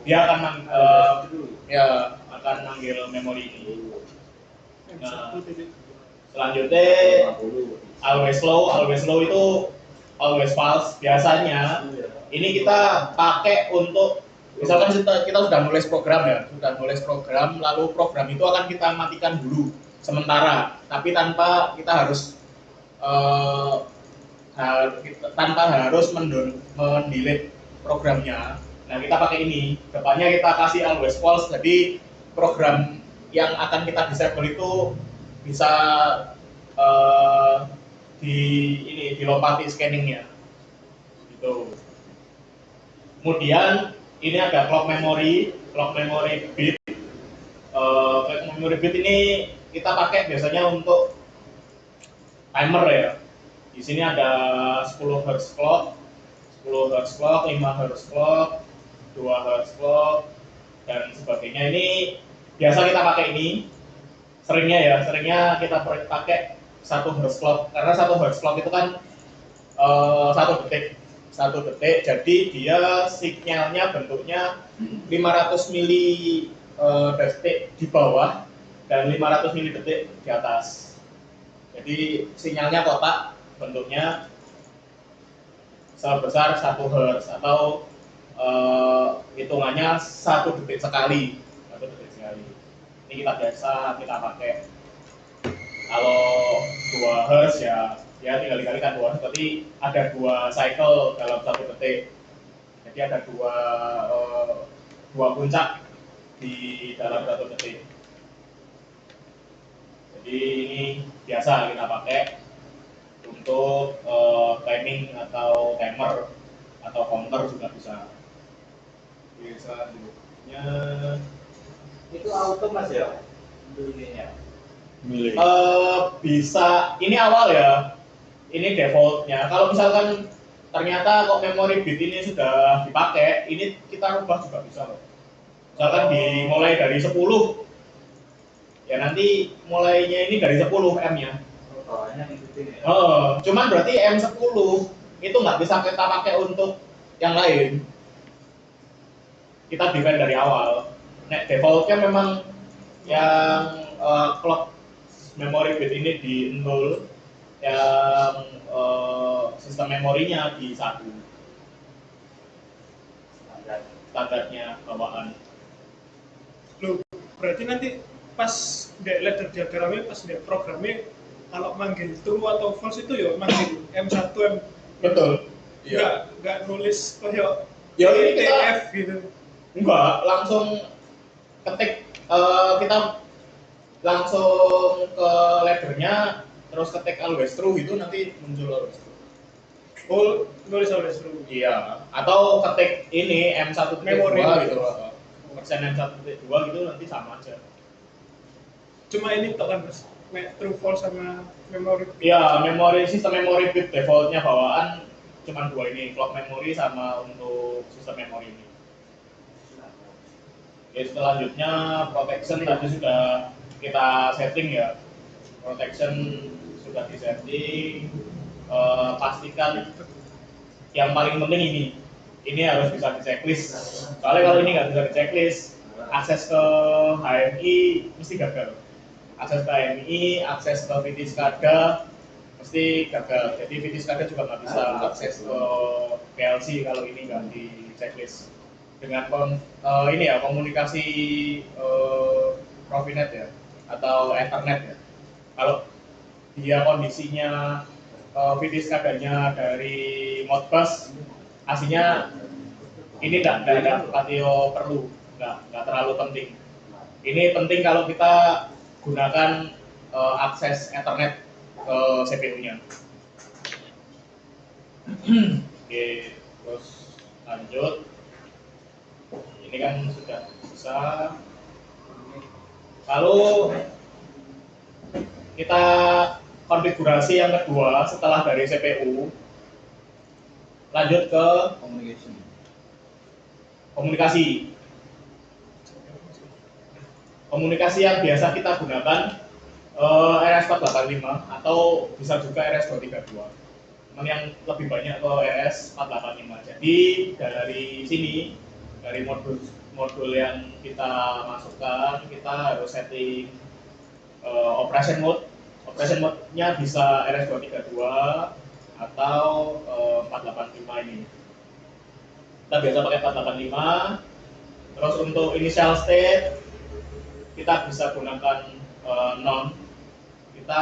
dia akan akan manggil memori ini. Nah, Selanjutnya always low itu always false. Biasanya ini kita pakai untuk misalkan kita sudah nulis program ya, lalu program itu akan kita matikan dulu sementara, tapi tanpa kita harus tanpa harus mendelete programnya. Nah, kita pakai ini, depannya kita kasih always false, jadi program yang akan kita disable itu bisa dilompati scanningnya gitu. Kemudian ini ada clock memory bit. Clock memory bit ini kita pakai biasanya untuk timer ya. Di sini ada 10 Hz clock, 5 Hz clock, 2 Hz clock, dan sebagainya. Ini biasa kita pakai ini. Seringnya kita pakai 1 Hz clock, karena 1 Hz clock itu kan 1 detik, jadi dia sinyalnya bentuknya 500 mili detik di bawah dan 500 mili detik di atas. Jadi sinyalnya kotak, bentuknya sebesar 1 Hz atau hitungannya 1 detik sekali. Ini kita biasa kita pakai. Kalau 2 Hz ya tinggal dikalikan 2 Hz, berarti ada 2 cycle dalam 1 detik. Jadi ada dua puncak di dalam 1 detik. Jadi ini biasa kita pakai untuk timing atau timer atau counter juga bisa. Selanjutnya Itu auto Mas ya? Ininya. Bisa, ini awal ya, ini defaultnya. Kalau misalkan ternyata kok memory bit ini sudah dipakai, ini kita rubah juga bisa loh. Misalkan dimulai dari 10, ya nanti mulainya ini dari 10 M-nya. Cuman berarti M10 itu nggak bisa kita pakai untuk yang lain. Kita define dari awal. Nah, defaultnya memang yang clock memory bit ini di 0, yang sistem memorinya di 1. Standarnya bawaan. Loh, berarti nanti pas di ladder diagramnya, pas di programnya, kalau manggil true atau false itu ya manggil M1, M. Betul. Iya. Nggak nulis kayak Ya ini kita TF gitu. enggak, langsung ketik, kita langsung ke laddernya, terus ketik always true itu nanti muncul always true. Oh, nulis always true. Iya, atau ketik ini M1.2 Memori gitu. Persen M1.2 gitu nanti sama aja. Cuma ini toh kan Mas, true false sama memory. Iya, sistem memory bit defaultnya bawaan cuma 2 ini, clock memory sama untuk sistem memory ini. Oke, selanjutnya protection tadi sudah kita setting ya. Protection sudah disetting. Pastikan yang paling penting ini harus bisa di checklist. Soalnya kalau ini nggak bisa di checklist, akses ke HMI mesti gagal. Akses ke HMI, akses ke VT SCADA mesti gagal. Jadi VT SCADA juga nggak bisa akses ke PLC kalau ini nggak di checklist. Dengan komunikasi Profinet ya atau Ethernet ya. Kalau dia kondisinya VT SCADA-nya dari Modbus, aslinya ini tidak ada patio perlu, nggak terlalu penting. Ini penting kalau kita gunakan akses Ethernet ke CPU-nya. Oke, terus lanjut. Ini kan sudah bisa. Lalu kita konfigurasi yang kedua setelah dari CPU, lanjut ke komunikasi. Komunikasi yang biasa kita gunakan RS485 atau bisa juga RS232. Yang lebih banyak ke RS485. Jadi dari sini, dari modul yang kita masukkan, kita harus setting operation mode Operation mode-nya bisa RS232 atau 485 ini. Kita biasa pakai 485. Terus untuk initial state kita bisa gunakan non. Kita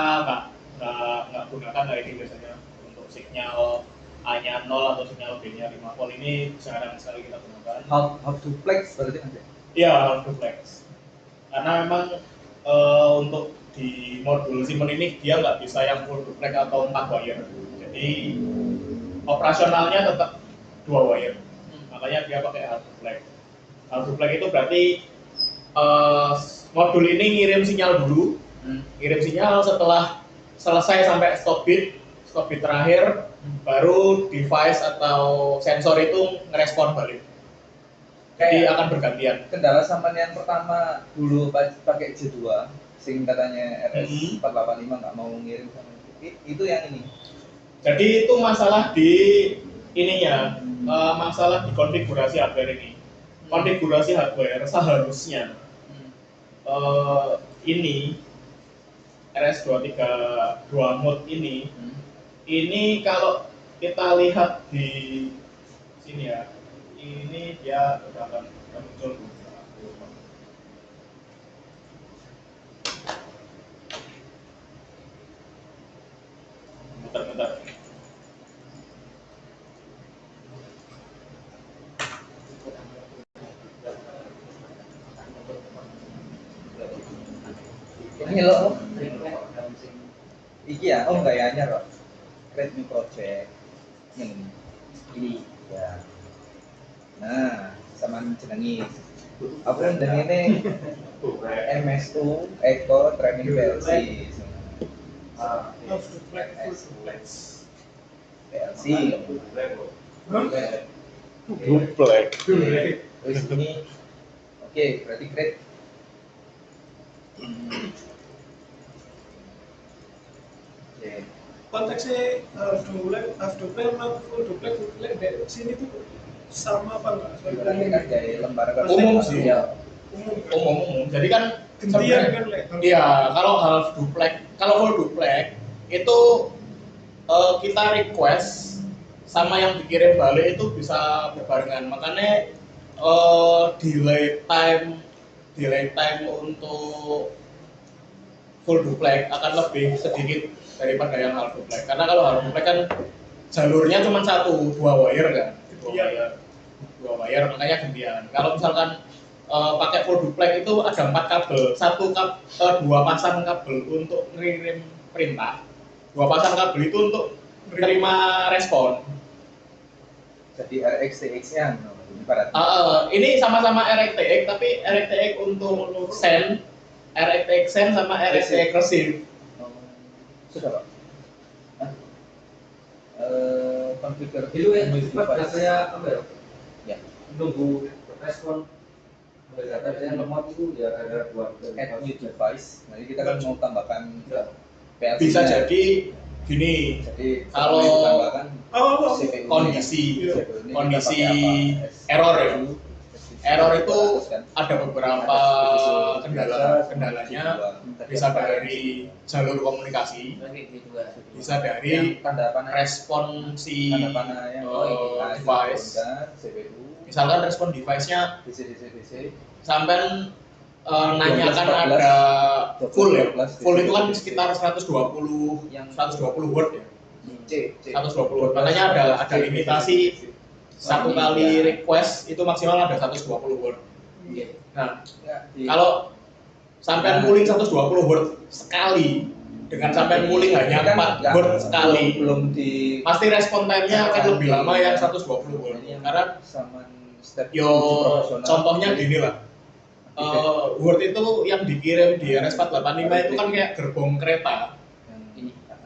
nggak gunakan ini biasanya untuk sinyal A-nya 0 atau sinyal B-nya 5 volt ini jarang sekali kita gunakan. Half duplex berarti nanti. Iya, half duplex. Karena memang untuk di modul Simon ini dia nggak bisa yang full duplex atau 4 wire. Jadi operasionalnya tetap 2 wire. Makanya dia pakai half duplex. Half duplex itu berarti modul ini ngirim sinyal dulu. Ngirim sinyal setelah selesai sampai stop bit terakhir, baru device atau sensor itu ngerespon balik. Jadi akan bergantian. Kendala sampean yang pertama dulu pakai J2, sing katanya RS485 nggak mau ngirim sama itu yang ini. Jadi itu masalah di ininya, masalah di konfigurasi hardware ini. Konfigurasi hardware seharusnya ini RS232 mode ini kalau kita lihat di sini ya, ini dia udah akan muncul. Bentar. Ini loh. Iki ya, enggak ya anyar kok. Redmi Project ini ya. Nah, sama jenengi. Apa yang ini MS2 Eco Training PLC. Half duplex, full duplex. PLC. Duplex. Terus ini oke, berarti grade. Oke. Konteksnya half duplex sama full duplex dari sini tuh sama apa enggak? Berarti kan dari lembar kertas Umum sih. ya. Umum. Jadi kan Gantian kan lek. iya, kalau half duplex, kalau full duplex itu kita request sama yang dikirim balik itu bisa berbarengan. Makanya delay time untuk full duplex akan lebih sedikit daripada yang half duplex. Karena kalau half duplex kan jalurnya cuma 2 wire kan, 2 wire, makanya gantian. Kalau misalkan pakai full duplex itu ada 4 kabel, 2 pasang kabel untuk ngirim perintah, 2 pasang kabel itu untuk menerima respon. Jadi RxTX-nya Ini sama-sama RxTX, tapi RxTX untuk send, RxTX send sama RxTX receive. Sudah Pak. Konfigur Dulu ya, saya apa ya? Ya. Nunggu respon data lemot itu ya ada 2 add new device. Nanti kita kan mau tambahkan PLC. Bisa jadi gini, Jadi kalau tambahkan CPU kondisi error ya. Error itu ada beberapa kendalanya, bisa dari jalur komunikasi, bisa dari tanda panah respon si tanda panah yang device. CPU Misalkan respon device-nya DC sampai nanyakan ada full ya. Full itu kan sekitar 120 watt ya. 120 watt. Makanya ada limitasi, satu kali request itu maksimal ada 120 watt. Nah, kalau sampai pooling 120 watt sekali dengan sampai pooling hanya 4 watt sekali, belum di pasti respon time-nya akan lebih lama yang 120 watt. Karena contohnya gini lah, Word itu yang dikirim di RS485 itu kan kayak gerbong kereta.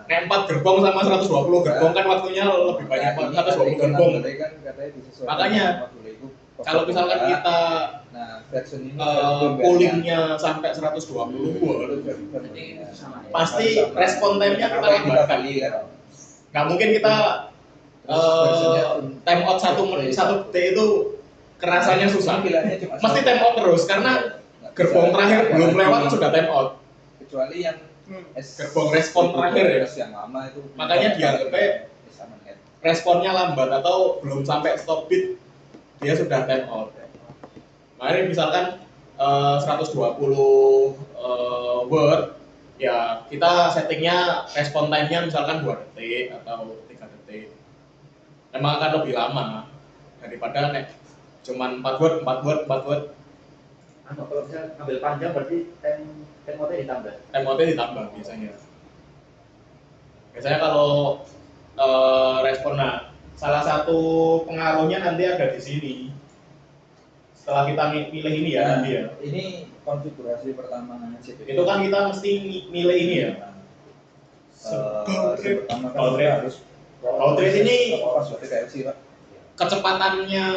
Kayak 4 gerbong sama 120 gerbong kan waktunya lebih banyak, 120 gerbong. Makanya kalau misalkan kita poolingnya sampai 120 watt, pasti respon time-nya kita lambatkan. Nggak mungkin kita time out 1 detik itu kerasanya susah. Mesti time out terus karena gerbong terakhir belum lewat sudah time out. Kecuali yang gerbong respon terakhir ya. Yang lama itu. Makanya dianggapnya responnya lambat atau belum sampai stop bit dia sudah time out. Makanya misalkan 120 word ya kita settingnya respon time-nya misalkan 2 detik atau 3 detik. Memang akan lebih lama daripada cuman 4 word. Kalau misalnya ambil panjang berarti time-nya ditambah. Time-nya ditambah biasanya. Biasanya kalau respon, nah salah satu pengaruhnya nanti ada di sini. Setelah kita pilih ini ya nanti ya. Ini konfigurasi pertama CPU. Itu kan kita mesti milih ini ya. Pertama kan Baud rate. harus Baud rate ini password PLC, Pak. kecepatannya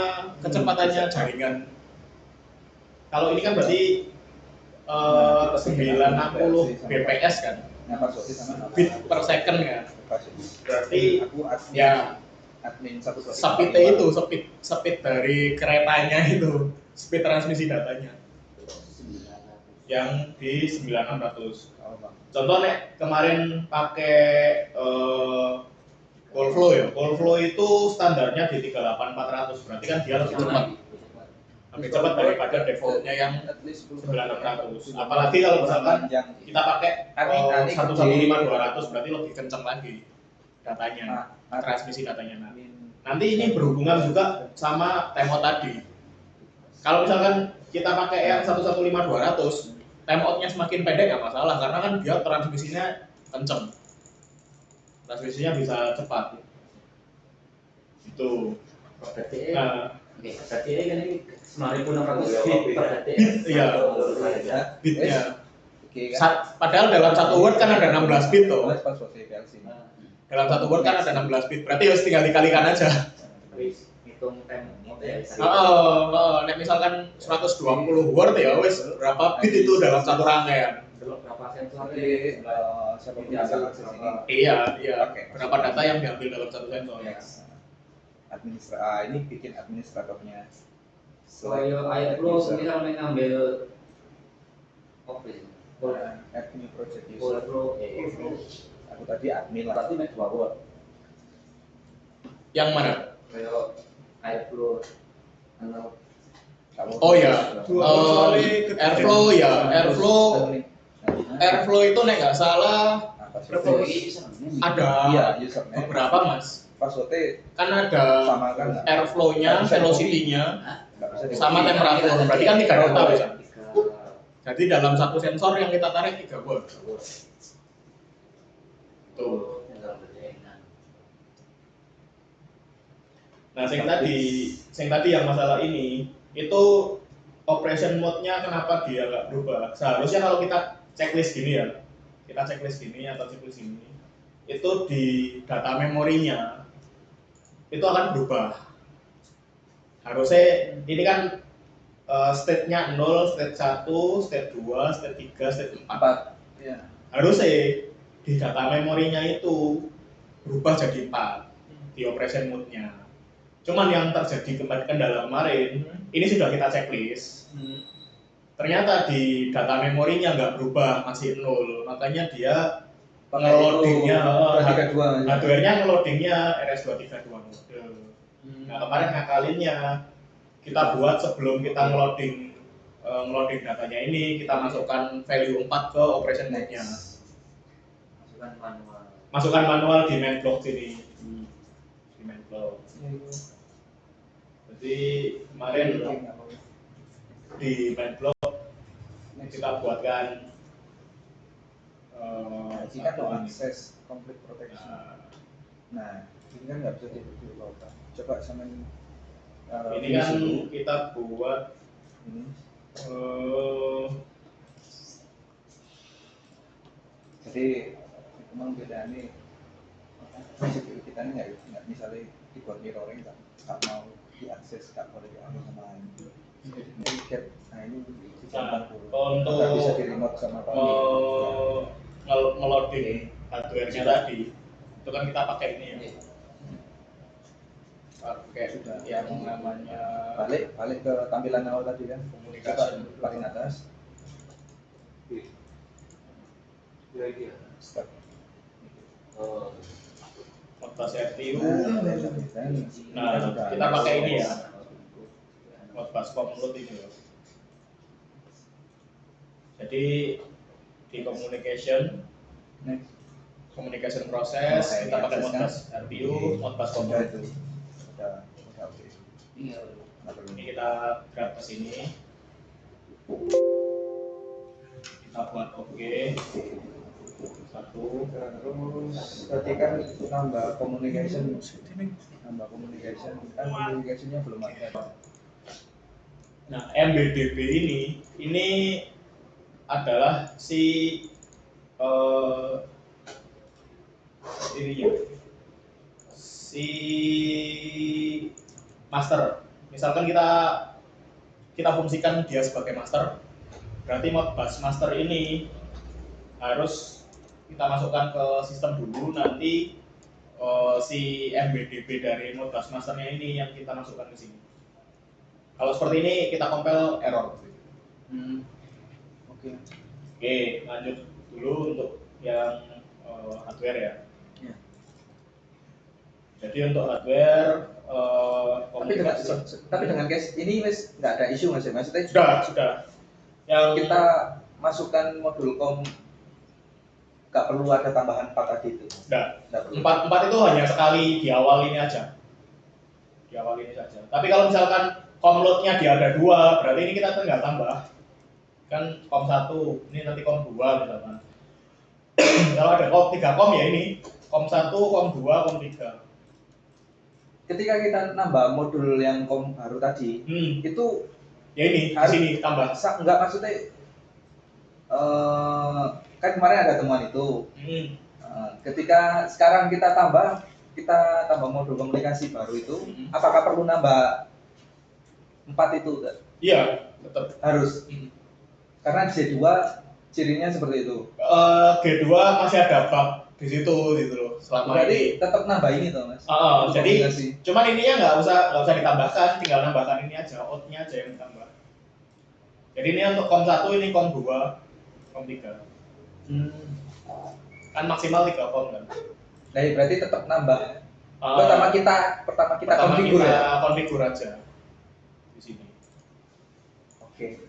jaringan. Kalau ini kan berarti 90 bps kan. Nah, passwordnya sama Bit per second kan. Berarti aku ya admin 125. speed dari keretanya itu, speed transmisi datanya yang di 9600. Contoh nek kemarin pakai call flow ya. Call flow itu standarnya di 38400, berarti kan dia lebih cepat. Lebih cepat daripada defaultnya yang 9600. Apalagi kalau misalkan kita pakai 115200 berarti lebih kencang lagi datanya, transmisi datanya. Nanti ini berhubungan juga sama timeout tadi. Kalau misalkan kita pakai yang 115200, timeoutnya semakin pendek nggak masalah karena kan dia transmisinya kenceng, transmisinya bisa cepat. Itu. Nah, berarti ini 9600 bit per detik. Iya. Bitnya. Padahal dalam satu word kan ada 16 bit tuh. Dalam satu word kan ada 16 bit. Berarti harus tinggal dikalikan aja. Hitung time nek misalkan 120 word ya wes berapa bit itu dalam satu rangkaian. berapa sensor Iya. Berapa data yang diambil dalam satu sensor. Ini bikin administratornya. Airflow misal mengambil admin project Airflow aku tadi admin lah. berarti make 2 word. Yang mana? Kayak Airflow Oh ya, Airflow itu nek nggak salah ada beberapa mas. Passwordnya Kan ada sama kan? airflow-nya, velocity-nya, sama temperatur. Berarti kan 3 data bisa. Jadi dalam satu sensor yang kita tarik 3 word. Tuh. Nah, yang tadi yang masalah ini itu operation mode-nya kenapa dia nggak berubah? Seharusnya kalau kita checklist gini ya, atau checklist gini, itu di data memorinya itu akan berubah. Harusnya ini kan state-nya 0, state 1, state 2, state 3, state 4. Ya. Harusnya di data memorinya itu berubah jadi 4 di operation mode-nya. Cuman yang terjadi kendala kemarin, ini sudah kita checklist. Ternyata di data memorinya nggak berubah, masih 0. Makanya dia ngeloadingnya hardware-nya ngeloadingnya RS232 mode. Nah, kemarin ngakalinnya kita buat sebelum kita ngeloading datanya ini, kita masukkan value 4 ke operation mode-nya. Masukkan manual di main block sini. Di main block. Jadi kemarin di main block kita buatkan jika mau akses complete protection. Nah, ini kan nggak bisa dibuat. Coba sama ini kan kita buat ini. Jadi memang beda nih. CPU kita ini nggak misalnya dibuat mirroring nggak mau diakses, nggak boleh diakses sama ini. Nah ini untuk bisa di remote sama ngeloading hardware-nya tadi itu kan kita pakai ini ya, pakai yang namanya balik ke tampilan awal tadi kan, communication. paling atas lagi ya. Step. Oh. Modbus RTU. Nah, Kita pakai ini ya. Modbus Comload ini loh. Jadi di communication proses kita pakai Modbus RTU, Modbus Sudah Comload. itu. Udah oke. Iya. Ini kita grab ke sini. Kita buat oke. Satu. Terus tadi kan nambah communication kan communicationnya belum ada. Nah, MBDB ini adalah ini ya, si master. Misalkan kita fungsikan dia sebagai master, berarti Modbus master ini harus kita masukkan ke sistem dulu, nanti si MBDB dari Modbus masternya ini yang kita masukkan ke sini. Kalau seperti ini kita compile error. Oke. Oke, lanjut dulu untuk yang hardware ya. Ya. Jadi untuk hardware Tapi dengan case ini wis nggak ada isu mas ya, maksudnya sudah. Yang kita masukkan modul kom nggak perlu ada tambahan 4 tadi itu. Nggak perlu. 4 itu hanya sekali di awal ini aja. Di awal ini saja. Tapi kalau misalkan com-load-nya dia ada 2, berarti ini kita tinggal tambah. Kan com 1, ini nanti com 2 misalkan. Kalau ada 3 com ya ini, com 1, com 2, com 3. Ketika kita nambah modul yang kom baru tadi, itu Ya ini, di harus sini tambah. Enggak maksudnya kan kemarin ada temuan itu. Ketika sekarang kita tambah modul komunikasi baru itu, apakah perlu nambah 4 itu? Iya, tetap. Harus. Karena G2 cirinya seperti itu. G2 masih ada bug di situ gitu loh. Selama berarti ini. tetap nambah ini toh mas. Jadi komunikasi. cuman ininya nggak usah ditambahkan, tinggal nambahkan ini aja, out-nya aja yang ditambah. Jadi ini untuk com 1, ini com 2, com 3. Kan maksimal 3 com kan. Nah, berarti tetap nambah. Pertama kita konfigur ya. Konfigur aja di sini. Oke.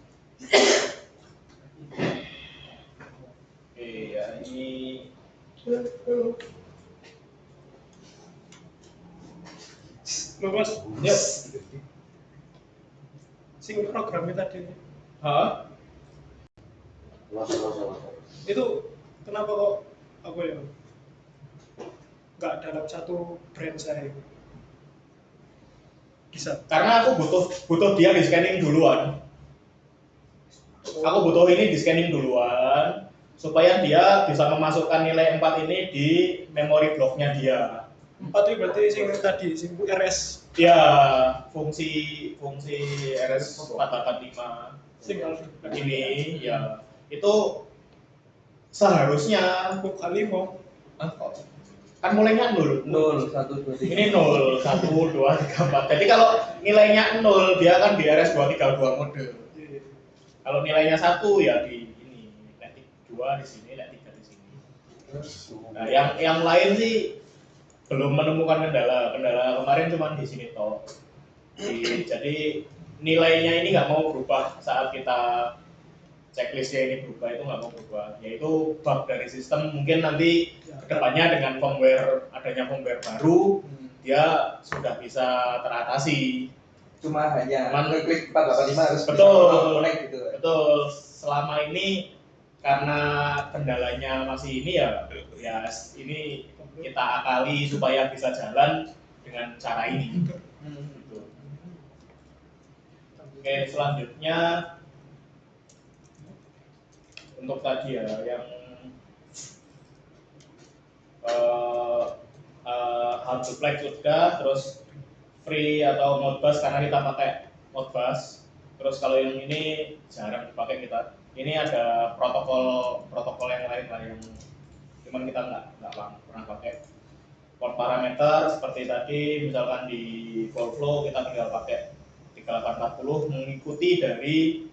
Oke, ya ini Loh mas, yes. sing programnya tadi Hah? itu kenapa kok apa ya nggak dalam satu brand saya bisa? Karena aku butuh dia di scanning duluan. Aku butuh ini di scanning duluan supaya dia bisa memasukkan nilai 4 ini di memori blocknya dia. 4 itu berarti sing tadi sing RS Ya, fungsi RS 485 sing ini ya itu seharusnya kali mau kan mulainya 0. 0, 1, 2, 3. Ini 0, 1, 2, 3, 4. Jadi kalau nilainya 0 dia kan di RS 232 mode. Kalau nilainya 1 ya di ini, leg 2 di sini, leg 3 di sini. Nah, yang lain sih belum menemukan kendala kemarin cuma di sini toh. Jadi nilainya ini nggak mau berubah saat kita checklistnya ini berubah, itu nggak mau berubah. Yaitu bug dari sistem, mungkin nanti kedepannya dengan adanya firmware baru dia sudah bisa teratasi. Cuma hanya klik 485 harus Betul. bisa connect gitu. Betul. Selama ini karena kendalanya masih ini ya ini kita akali supaya bisa jalan dengan cara ini. Gitu. Oke, selanjutnya untuk tadi ya yang hard to flag sudah, terus free atau Modbus karena kita pakai Modbus. Terus kalau yang ini jarang dipakai kita. Ini ada protokol yang lain lah yang cuman kita nggak pernah pakai. Port parameter seperti tadi, misalkan di call flow kita tinggal pakai 3840 mengikuti dari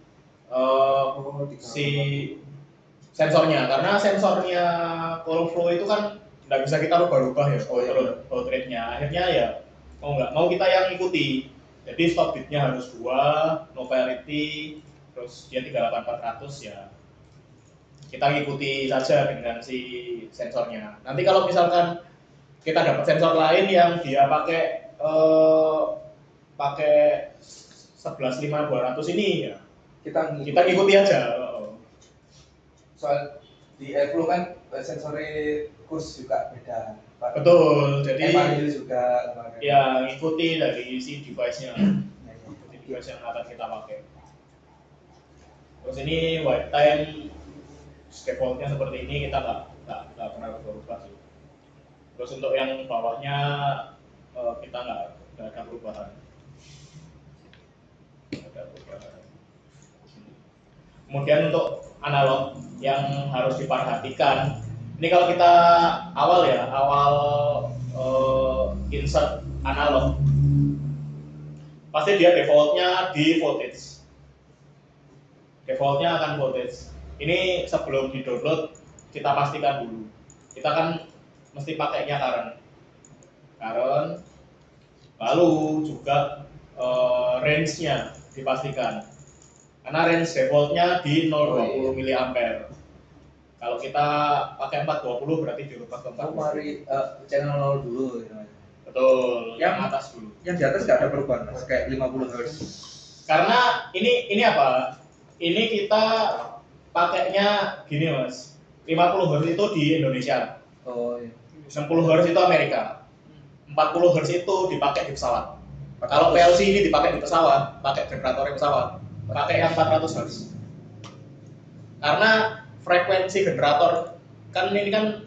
si sensornya, karena sensornya coil flow itu kan nggak bisa kita rubah-rubah ya baut rate-nya. Akhirnya ya mau nggak mau kita yang ikuti. Jadi stop bit-nya harus 2, no parity, terus dia 38400 ya. Kita ngikuti saja dengan si sensornya. Nanti kalau misalkan kita dapat sensor lain yang dia pakai 115200 ini ya Kita kita ngikuti aja. soal di airflow kan sensornya kurs juga beda. Betul. Jadi MRU juga kemarin. ya ngikuti dari si device-nya, Ya, ya. ngikuti device yang akan kita pakai. Terus ini white time defaultnya seperti ini, kita nggak pernah berubah sih. Terus untuk yang bawahnya kita nggak ada perubahan. Kemudian untuk analog yang harus diperhatikan, ini kalau kita awal insert analog, pasti dia defaultnya di voltage. Defaultnya akan voltage. Ini sebelum di download kita pastikan dulu. Kita kan mesti pakainya current, lalu juga range-nya dipastikan. Karena range defaultnya di 0,20 mA. Kalau kita pakai 420 berarti dirubah ke 40. Mari channel 0 dulu gitu. Betul, yang atas dulu. Yang di atas nggak ada perubahan mas, kayak 50 Hz. Karena ini apa? Ini kita pakainya gini mas. 50 Hz itu di Indonesia. Oh iya. 60 Hz itu Amerika. 40 Hz itu dipakai di pesawat. Kalau PLC ini dipakai di pesawat, pakai generatornya pesawat, pakai yang 400 Hz. Karena frekuensi generator kan ini kan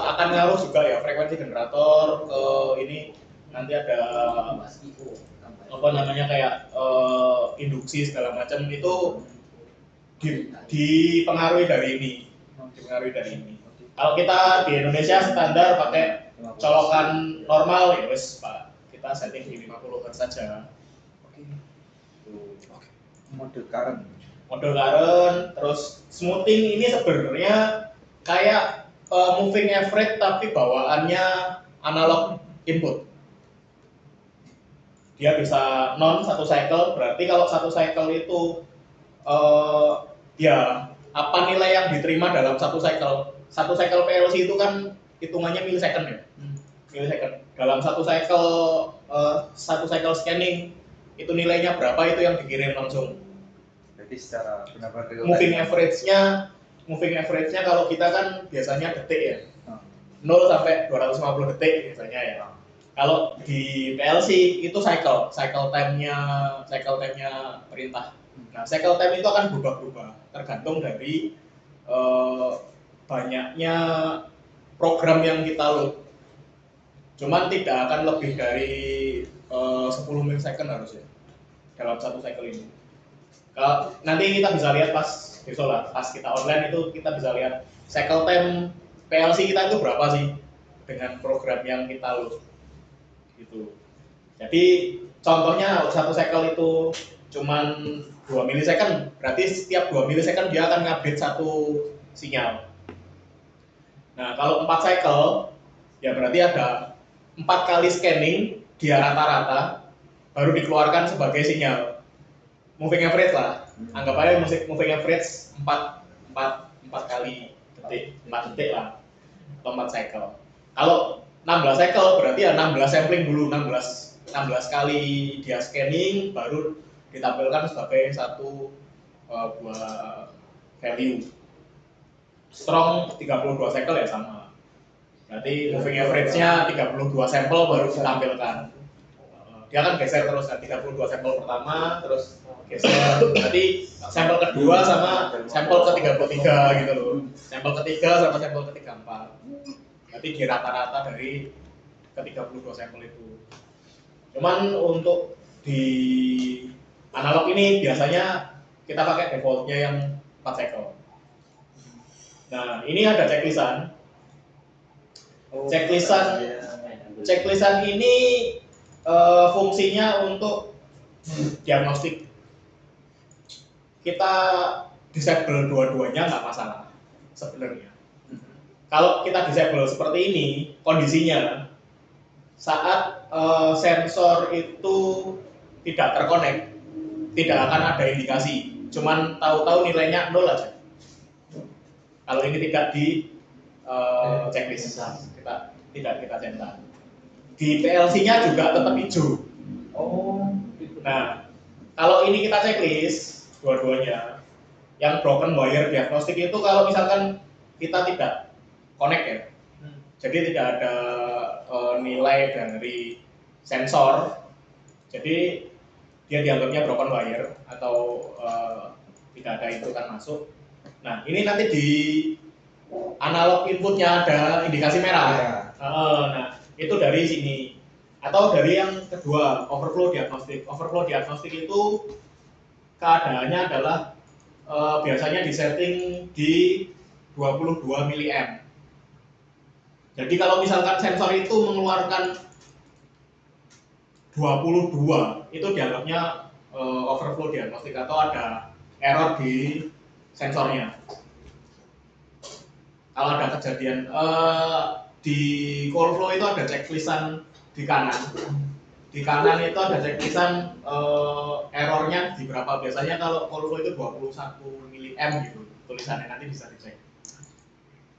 akan ngaruh juga ya, frekuensi generator ke ini nanti ada apa namanya kayak induksi segala macam itu dipengaruhi dari ini. Kalau kita di Indonesia standar pakai colokan normal ya wes Pak, kita setting di 50 Hz saja. Mode current. Mode current, terus smoothing ini sebenarnya kayak moving average tapi bawaannya analog input. Dia bisa non satu cycle, berarti kalau satu cycle itu ya apa nilai yang diterima dalam satu cycle. Satu cycle PLC itu kan hitungannya milisecond ya. Milisecond. Dalam satu cycle scanning itu nilainya berapa itu yang dikirim langsung. Jadi secara benar-benar real time. Moving average-nya kalau kita kan biasanya detik ya. 0 sampai 250 detik biasanya ya. Kalau di PLC itu cycle time-nya perintah. Nah, cycle time itu akan berubah-ubah tergantung dari banyaknya program yang kita load. Cuman tidak akan lebih dari 10 milisecond harusnya dalam satu cycle ini. Kalau nanti kita bisa lihat pas besok lah, pas kita online itu kita bisa lihat cycle time PLC kita itu berapa sih dengan program yang kita load gitu. Jadi contohnya satu cycle itu cuman 2 milisecond, berarti setiap 2 milisecond dia akan ngupdate satu sinyal. Nah, kalau 4 cycle ya berarti ada 4 kali scanning dia rata-rata baru dikeluarkan sebagai sinyal. Moving average lah. Anggap aja moving average 4 kali detik, 4 detik lah. Atau 4 cycle. Kalau 16 cycle berarti ya 16 sampling dulu, 16 kali dia scanning baru ditampilkan sebagai satu buah value. Strong 32 cycle ya sama. Berarti moving average-nya 32 sampel baru ditampilkan. Dia kan geser terus kan 32 sampel pertama terus geser. Berarti sampel kedua sama sampel ke-33 gitu loh. Sampel ketiga sama sampel ke-34. Berarti di rata-rata dari ke-32 sampel itu. Cuman untuk di analog ini biasanya kita pakai defaultnya yang 4 cycle. Nah, ini ada checklistan. Checklistan ini fungsinya untuk diagnostik. Kita disable dua-duanya nggak masalah sebenarnya. Kalau kita disable seperti ini, kondisinya saat sensor itu tidak terkonek, tidak akan ada indikasi, cuman tahu-tahu nilainya 0 aja. Kalau ini tidak di checklist, kita centang. Di PLC-nya juga tetap hijau. Oh. Nah, kalau ini kita checklist dua-duanya, yang broken wire diagnostik itu kalau misalkan kita tidak connect ya, jadi tidak ada nilai dari sensor, jadi dia dianggapnya broken wire atau tidak ada itu kan masuk. Nah, ini nanti di analog inputnya ada indikasi merah. Ya. Nah, itu dari sini. Atau dari yang kedua, overflow diagnostik. Overflow diagnostik itu keadaannya adalah biasanya disetting di 22 mA. Jadi kalau misalkan sensor itu mengeluarkan 22, itu dianggapnya overflow diagnostik atau ada error di sensornya. Kalau ada kejadian di call flow itu ada checklistan di kanan. Di kanan itu ada checklistan errornya di berapa. Biasanya kalau call flow itu 21 mA gitu tulisannya, nanti bisa dicek.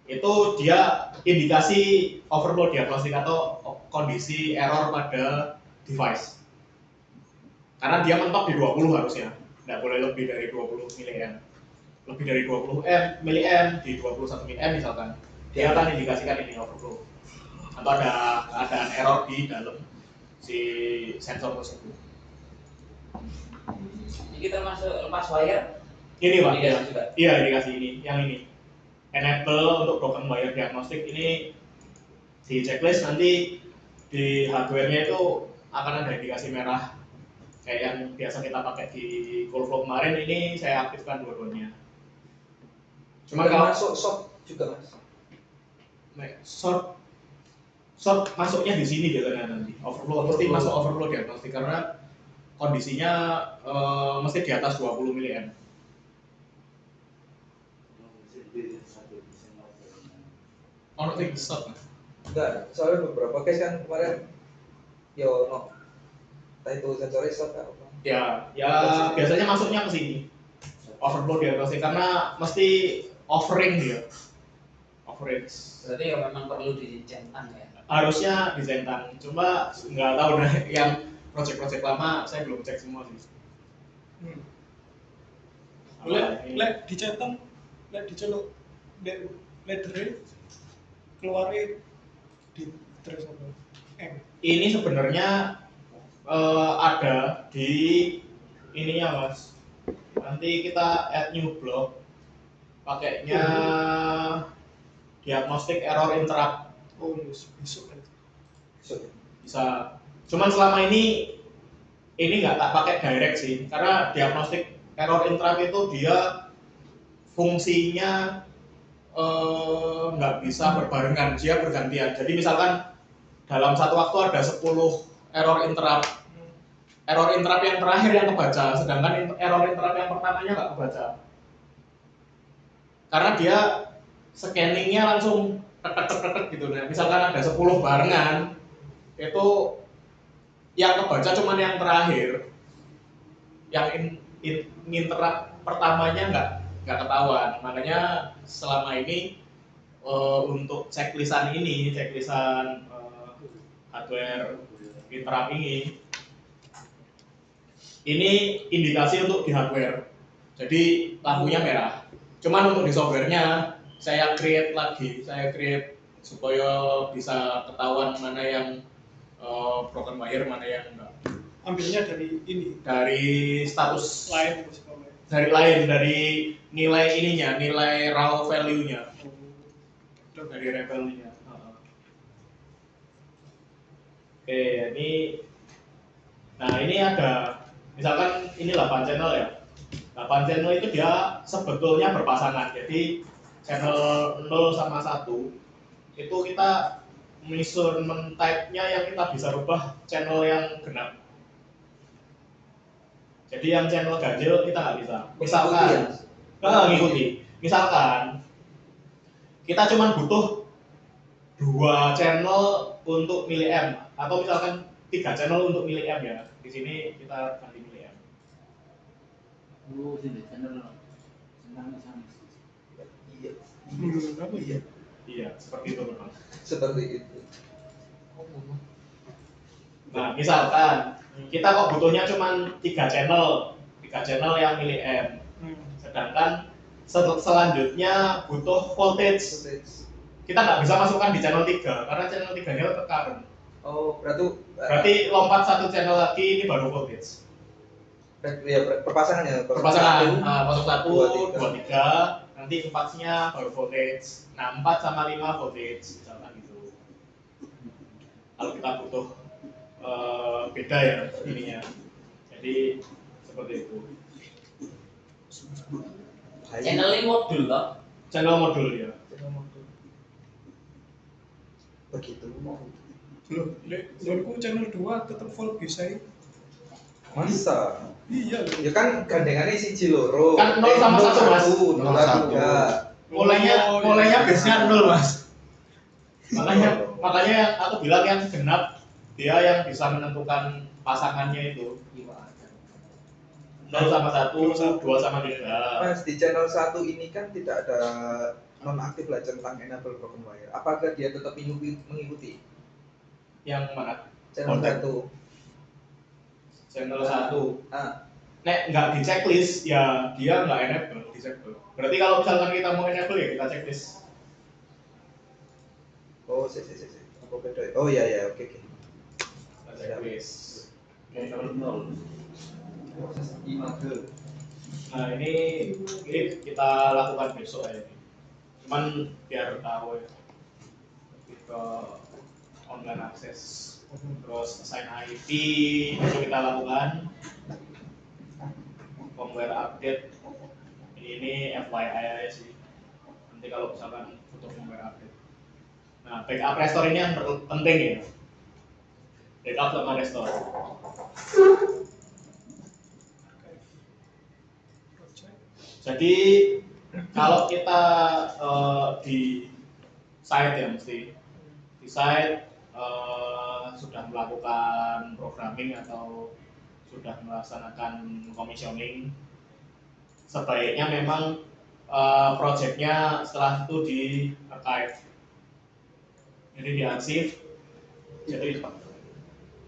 Itu dia indikasi overflow diagnostik atau kondisi error pada device. Karena dia mentok di 20 harusnya, tidak boleh lebih dari 20 mA. Lebih dari 20 mA di 21 mA misalkan, dia akan indikasikan ini overflow atau ada error di dalam si sensor tersebut. Ini kita masuk lepas wire. Ini Pak, Indikasi juga. iya indikasi ini, yang ini enable untuk broken wire diagnostik. Ini di checklist nanti di hardware-nya itu akan ada indikasi merah kayak yang biasa kita pakai di call flow kemarin. Ini saya aktifkan dua-duanya. Cuma kalau masuk shop juga Mas. short masuknya di sini biasanya nanti. Overflow mesti masuk overflow diagnostik karena kondisinya mesti di atas 20 mA. Ono sing short. Enggak, soalnya beberapa case kan kemarin yo no. Entah itu sensornya short atau apa. Ya biasanya masuknya ke sini. Overflow diagnostik karena mesti offering dia. Offering. Berarti ya memang perlu dicentang ya. Harusnya disentang, cuma nggak tahu nah, yang project-project lama saya belum cek semua sih. Lek dicentang, lek diceluk ledere keluarnya di terus apa? Ini sebenarnya ada di ininya Mas. Nanti kita add new block, pakainya diagnostic error interrupt. Oh yes, besok kan. Bisa. Cuman selama ini nggak tak pakai direct sih, karena diagnostic error interrupt itu dia fungsinya nggak bisa berbarengan, dia bergantian. Jadi misalkan dalam satu waktu ada 10 error interrupt. Error interrupt yang terakhir yang kebaca, sedangkan error interrupt yang pertamanya nggak kebaca. Karena dia scanningnya langsung tek gitu. Nah, misalkan ada 10 barengan, itu yang kebaca cuma yang terakhir. Yang interrupt pertamanya nggak ketahuan. Makanya selama ini untuk checklistan hardware interrupt ini indikasi untuk di hardware. Jadi lampunya merah. Cuman untuk di softwarenya saya create supaya bisa ketahuan mana yang broken wire, mana yang enggak. Ambilnya dari ini, Dari status lain dari nilai ininya, nilai raw value-nya. Dari raw value-nya. Oke, ini ada misalkan ini 8 channel ya. 8 channel itu dia sebetulnya berpasangan. Jadi channel 0 sama 1 itu kita measurement type-nya yang kita bisa rubah channel yang genap. Jadi yang channel ganjil kita nggak bisa. Misalkan ngikuti. Misalkan kita cuma butuh 2 channel untuk milih M atau misalkan 3 channel untuk milih M ya. Di sini kita ganti milih M. Oh, sini channel senang sama. Iya. Apa ya? Iya, seperti itu memang. Seperti itu. Nah, misalkan kita kok butuhnya cuma 3 channel yang milih M. Sedangkan selanjutnya butuh voltage. Kita nggak bisa masukkan di channel 3 karena channel 3-nya tetap current. Oh, berarti Lompat 1 channel lagi ini baru voltage. ya perpasangannya. Perpasangan 01, 2, 23, nanti 4-nya baru voltage. Nah, 4 sama 5 voltage misalkan gitu. Kalau kita butuh beda ya ininya. Jadi seperti itu. Channelnya modul toh. Channel modul ya. Begitu. Loh, menurutku channel 2 tetap full bisa ya. Masa? Iya loh. Ya kan gandengannya siji loro. Kan 0 sama 1, Mas. 0 Mulainya base-nya 0, Mas. Makanya yang aku bilang yang genap dia yang bisa menentukan pasangannya itu 0 sama 1, 2 sama 3. Mas, di channel 1 ini kan tidak ada nonaktif lah tentang enable broken wire. Apakah dia tetap mengikuti? Yang mana? Channel Konten. 1. Channel 1. Ah, Nek nggak di checklist ya dia nggak enable, disable. Berarti kalau misalkan kita mau enable ya kita checklist. oh, apa beda? Oh iya ya, oke. Kita checklist. Nol. Proses image. Nah ini kita lakukan besok ya. Cuman biar tahu ya. Lebih ke online access. Terus assign IP itu kita lakukan. Firmware update ini FYI aja sih. Nanti kalau misalkan butuh firmware update. Nah, backup restore ini yang penting ya. Backup sama restore. Jadi kalau kita di site ya mesti di site sudah melakukan programming atau sudah melaksanakan commissioning, sebaiknya memang projectnya setelah itu di archive, jadi diarsip. Jadi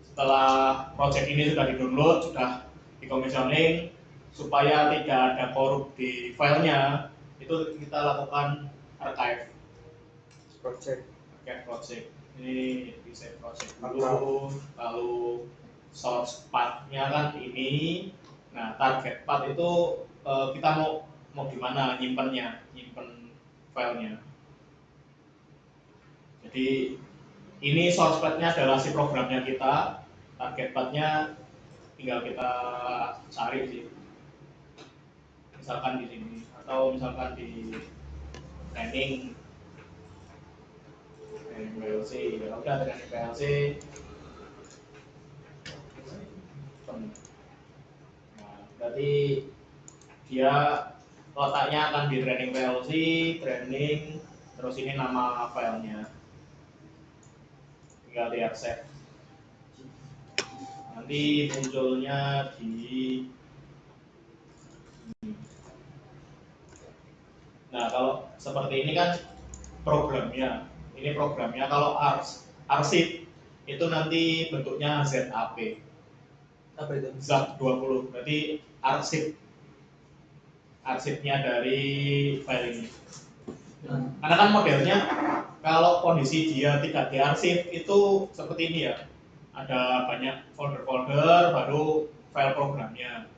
setelah project ini sudah di-download, sudah di-commissioning, supaya tidak ada korup di filenya, itu kita lakukan archive. Project. Project ini di save project dulu, lalu source path-nya kan ini. Nah, target path itu kita mau di mana nyimpen filenya. Jadi ini source path-nya adalah si programnya kita, target path-nya tinggal kita cari sih. Misalkan di sini atau misalkan di training PLC, ya udah dengan PLC. Nah, berarti dia letaknya akan di training PLC, training, terus ini nama filenya, tinggal diakses. Nanti munculnya di Nah, kalau seperti ini kan programnya. Ini programnya. Kalau arsip itu nanti bentuknya ZAP. Apa itu? ZAP20. Berarti arsipnya dari file ini. Karena kan modelnya kalau kondisi dia tidak diarsip itu seperti ini ya. Ada banyak folder-folder baru file programnya.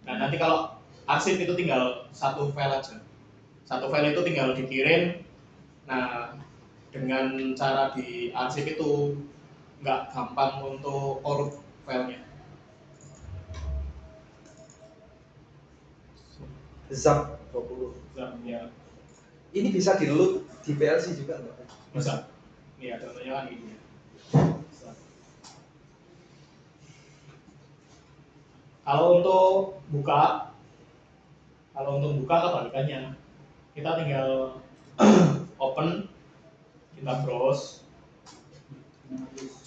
Nah, nanti kalau arsip itu tinggal satu file aja. Satu file itu tinggal dikirim. Nah, dengan cara di arsip itu nggak gampang untuk korup filenya. ZAP 20. Ya, Ini bisa di-load di PLC juga nggak? bisa. Iya, contohnya kan ini. Kalau untuk buka Kalau untuk buka kebalikannya, kita tinggal open, kita browse.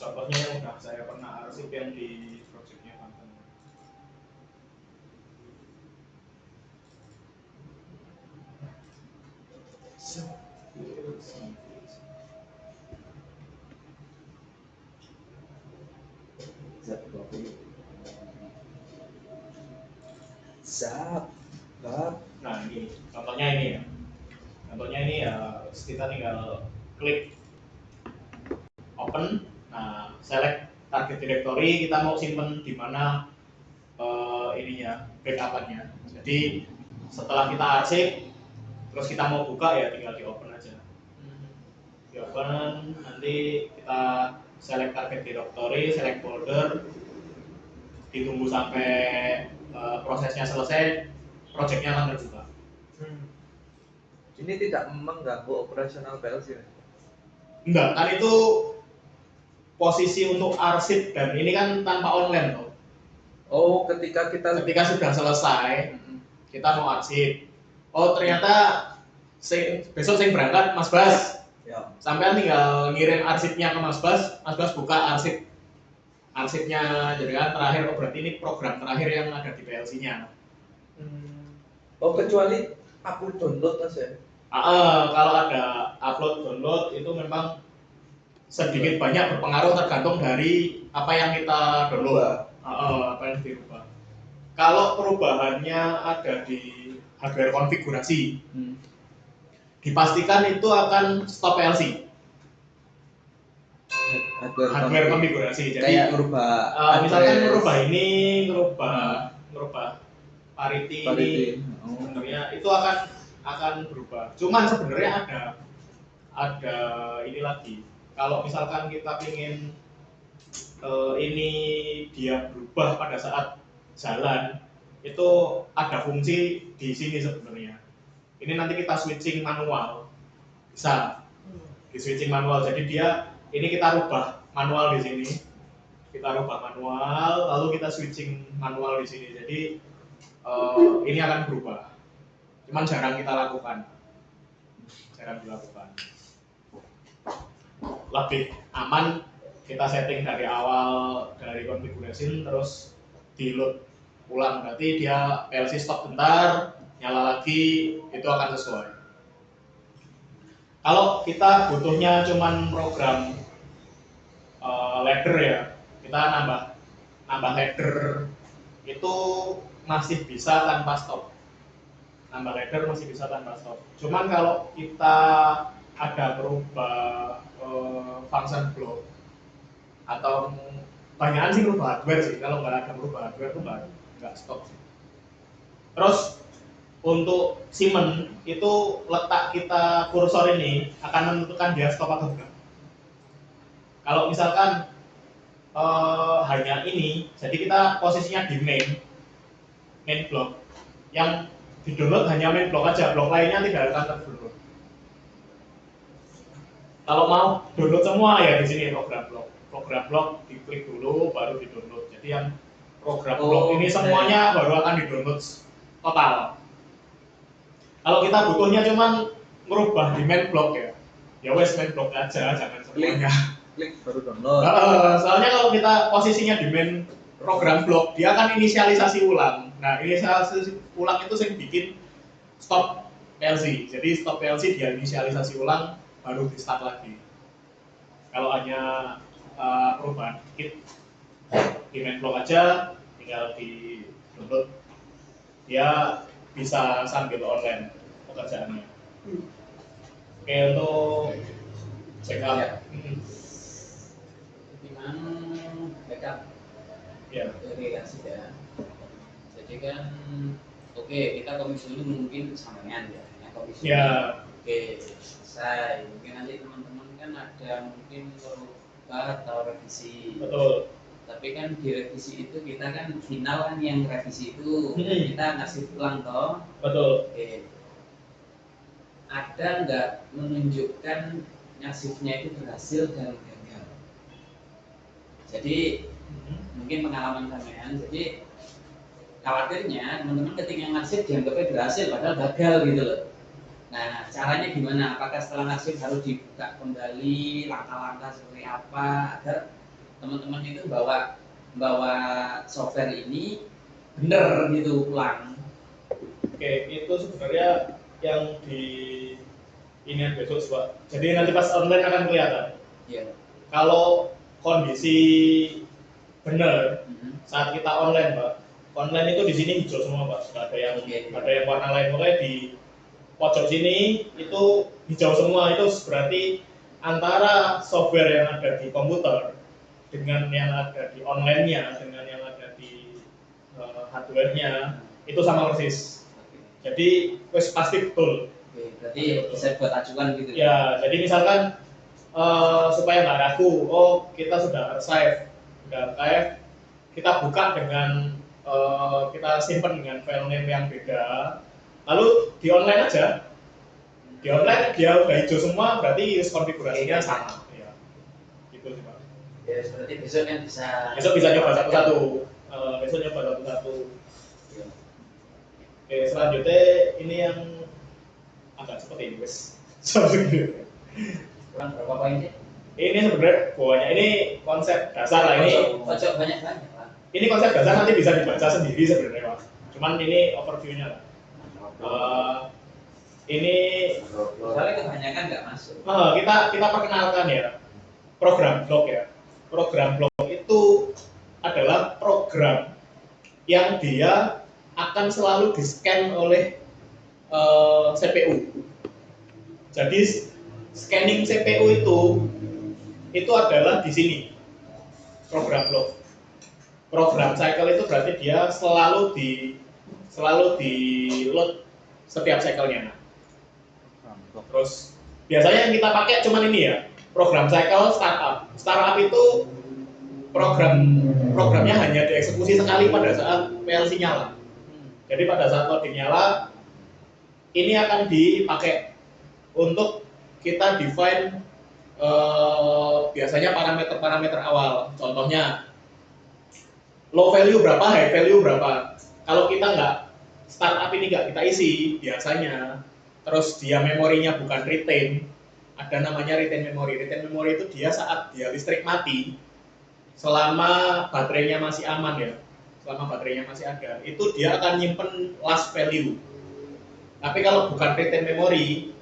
Contohnya yang udah saya pernah arsip yang di projectnya Banten. Zap. Nah ini contohnya ini ya. Contohnya ini ya kita tinggal klik open. Nah select target directory, kita mau simpen di mana ininya backupannya. Jadi setelah kita arsip terus kita mau buka ya tinggal di open aja. Di open nanti kita select target directory, select folder, ditunggu sampai prosesnya selesai, projectnya akan terbuka. Ini tidak mengganggu operasional PLC. Enggak, kan itu posisi untuk arsip dan ini kan tanpa online loh. Oh, ketika kita Ketika sudah selesai, kita mau arsip. Oh ternyata besok saya berangkat Mas Bas. ya. Sampai tinggal ngirim arsipnya ke Mas Bas buka arsipnya, jadi kan terakhir, oh berarti ini program terakhir yang ada di PLC-nya. Oh, kecuali upload download Mas ya. Kalau ada upload download itu memang sedikit banyak berpengaruh tergantung dari apa yang kita download. Apa yang dirubah. Kalau perubahannya ada di hardware konfigurasi, dipastikan itu akan stop PLC. Hardware konfigurasi. Jadi kayak merubah misalkan merubah ini, merubah parity ini, sebenarnya itu akan berubah. Cuman sebenarnya ada ini lagi. Kalau misalkan kita ingin ini dia berubah pada saat jalan, itu ada fungsi di sini sebenarnya. Ini nanti kita switching manual, bisa di switching manual. Jadi ini kita rubah manual di sini, kita rubah manual, lalu kita switching manual di sini. Jadi ini akan berubah. Cuman jarang kita lakukan, jarang dilakukan. Lebih aman kita setting dari awal, dari configuration terus di load ulang, berarti dia PLC stop bentar, nyala lagi, itu akan sesuai. Kalau kita butuhnya cuman program ladder ya, kita nambah ladder itu masih bisa tanpa stop. Nambah ladder masih bisa tanpa stop. Cuman kalau kita ada berubah function block atau banyakan sih merubah hardware sih, kalau nggak ada merubah hardware tuh nggak stop sih. Terus untuk Siemens itu letak kita kursor ini akan menentukan dia stop atau enggak. Kalau misalkan hanya ini, jadi kita posisinya di main block, yang di download hanya main block aja, blok lainnya tidak akan terdownload. Kalau mau download semua ya di sini program blok diklik dulu baru di download. Jadi yang program blok ini semuanya baru akan di download total. Kalau kita butuhnya cuman merubah di main block ya wes main block aja, jangan semuanya. Klik baru download. Soalnya kalau kita posisinya di main program blok, dia akan inisialisasi ulang. Nah, inisialisasi ulang itu yang bikin stop PLC. Jadi stop PLC dia inisialisasi ulang, baru di start lagi. Kalau hanya perubahan dikit di main block aja, tinggal di download, dia bisa sambil online pekerjaannya. Oke, untuk backup. Gimana backup dari hasil ya. Jadi kan oke, kita komisi dulu mungkin sampean ya, komisi. Oke, selesai. Mungkin nanti teman-teman kan ada mungkin merubah atau revisi. Betul. Tapi kan di revisi itu kita kan final kan yang revisi itu kita ngasih ulang toh. Betul. Oke. Ada nggak menunjukkan ngasihnya itu berhasil dan gagal? Jadi mungkin pengalaman sampean. Jadi khawatirnya teman-teman ketika ngasih dianggapnya berhasil padahal gagal gitu loh. Nah, caranya gimana? Apakah setelah ngasih harus dibuka kembali, langkah-langkah seperti apa agar teman-teman itu bawa software ini bener gitu pulang. Oke, itu sebenarnya yang di ini besok Pak. Jadi nanti pas online akan kelihatan. Iya. Kalau kondisi benar saat kita online Pak, online itu di sini hijau semua Pak, nggak ada yang warna lain. Pokoknya di pojok sini itu hijau semua, itu berarti antara software yang ada di komputer dengan yang ada di online-nya, dengan yang ada di hardware-nya itu sama persis. Jadi wes pasti betul. Oke, berarti bisa buat acuan gitu ya. Jadi misalkan supaya nggak ragu, oh kita sudah archive, kita buka dengan kita simpan dengan file name yang beda, lalu di online aja. Di online dia udah hijau semua, berarti konfigurasinya sama. Ya. Gitu sih Pak. Ya, berarti besok kan bisa. Besok bisa nyoba satu-satu. Besok nyoba satu-satu. Ya. Oke, selanjutnya ini yang agak seperti ini, guys. Kurang berapa poin sih? Ini sebenarnya banyak. Ini konsep dasar lah ini. Konsep banyak lah. Ini konsep dasar nanti bisa dibaca sendiri sebenarnya Pak. Cuman ini overview-nya lah. Ini soalnya kebanyakan nggak masuk. Kita perkenalkan ya program blok ya. Program blok itu adalah program yang dia akan selalu di-scan oleh CPU. Jadi scanning CPU itu adalah di sini program blok. Program cycle itu berarti dia selalu di load setiap cycle-nya. Terus biasanya yang kita pakai cuman ini ya, program cycle startup. Startup itu programnya hanya dieksekusi sekali pada saat PLC nyala. Jadi pada saat loading nyala, ini akan dipakai untuk kita define biasanya parameter-parameter awal. Contohnya low value berapa, high value berapa. Kalau kita nggak startup ini nggak kita isi biasanya, terus dia memorinya bukan retain, ada namanya retain memory. Retain memory itu dia saat dia listrik mati, selama baterainya masih aman ya, selama baterainya masih ada, itu dia akan nyimpen last value. Tapi kalau bukan retain memory,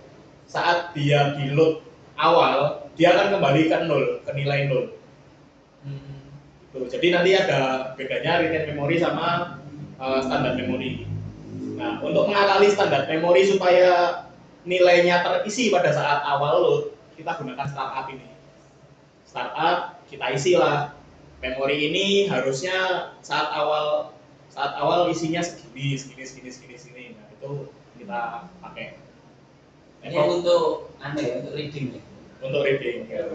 saat dia di load awal, dia akan kembali ke nol, ke nilai nol. Jadi nanti ada bedanya retain memory sama standar memory. Nah, untuk mengakali standar memori supaya nilainya terisi pada saat awal load, kita gunakan startup ini. Startup kita isi lah. Memori ini harusnya saat awal isinya segini. Nah, itu kita pakai. Ini untuk untuk reading ya. Untuk reading ya.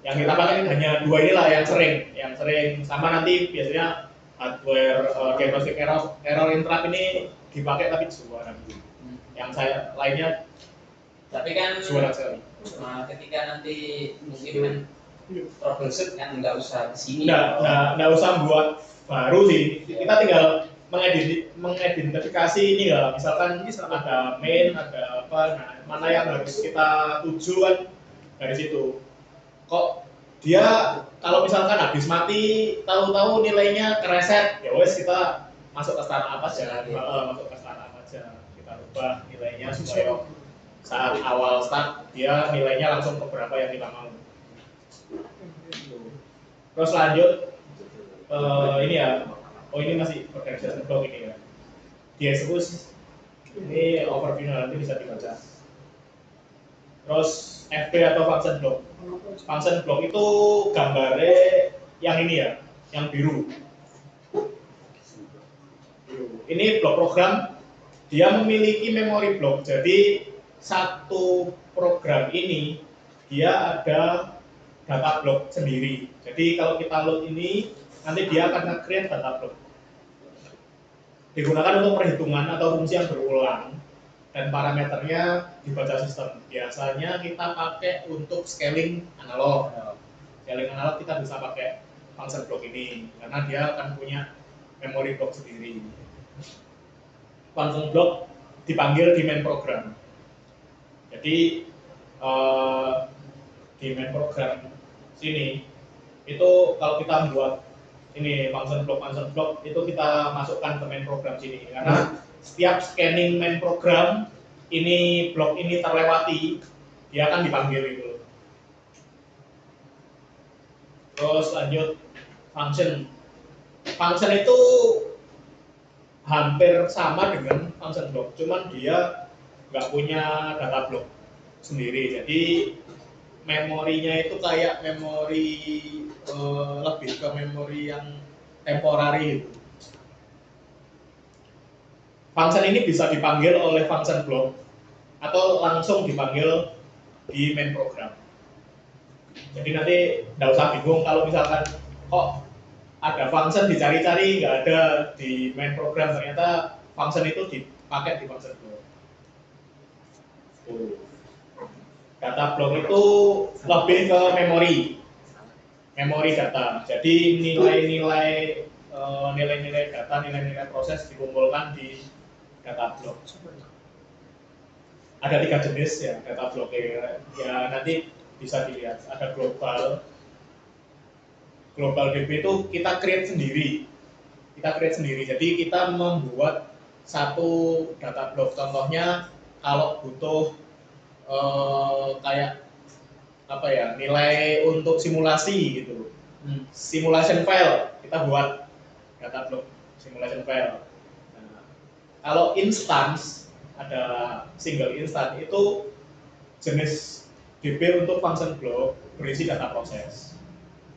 Yang kita pakai hanya dua inilah yang sering sama nanti biasanya hardware diagnostic error interrupt ini dipakai tapi suara yang saya lainnya tapi kan suara sekali. Ketika nanti mungkin troubleshoot kan nggak usah kesini, nggak usah buat baru sih, kita tinggal mengidentifikasi ini nggak, misalkan ada main ada apa, nah mana yang harus kita tuju kan dari situ. Kok dia kalau misalkan habis mati tahu-tahu nilainya kereset, ya wes kita masuk ke startup aja, kita rubah nilainya supaya saat awal start dia nilainya langsung ke berapa yang kita mau. Terus lanjut ini ya, ini masih organization block ini ya, dieksekusi ini overview nanti bisa dibaca. Terus FB atau function block. Function block itu gambarnya yang ini ya, yang biru. Ini blok program, dia memiliki memory block. Jadi satu program ini dia ada data block sendiri. Jadi kalau kita load ini, nanti dia akan nge-create data block. Digunakan untuk perhitungan atau fungsi yang berulang. Dan parameternya dibaca sistem. Biasanya kita pakai untuk scaling analog. Scaling analog kita bisa pakai function block ini karena dia akan punya memori block sendiri. Function block dipanggil di main program. Jadi di main program sini itu kalau kita membuat ini function block itu kita masukkan ke main program sini karena setiap scanning main program ini blok ini terlewati dia akan dipanggil itu. Terus lanjut function itu hampir sama dengan function block, cuman dia nggak punya data block sendiri. Jadi memorinya itu kayak memori lebih ke memori yang temporary itu. Function ini bisa dipanggil oleh function block atau langsung dipanggil di main program. Jadi nanti nggak usah bingung kalau misalkan kok ada function dicari-cari nggak ada di main program, ternyata function itu dipakai di function block. Data block itu lebih ke memori data. Jadi nilai-nilai data, nilai-nilai proses dikumpulkan di data block. Ada 3 jenis ya data block ya, nanti bisa dilihat. Ada global DB itu kita create sendiri. Jadi kita membuat satu data block. Contohnya kalau butuh kayak apa ya, nilai untuk simulasi gitu, simulation file, kita buat data block simulation file. Nah, kalau instance, ada single instance itu jenis DB untuk function block berisi data proses.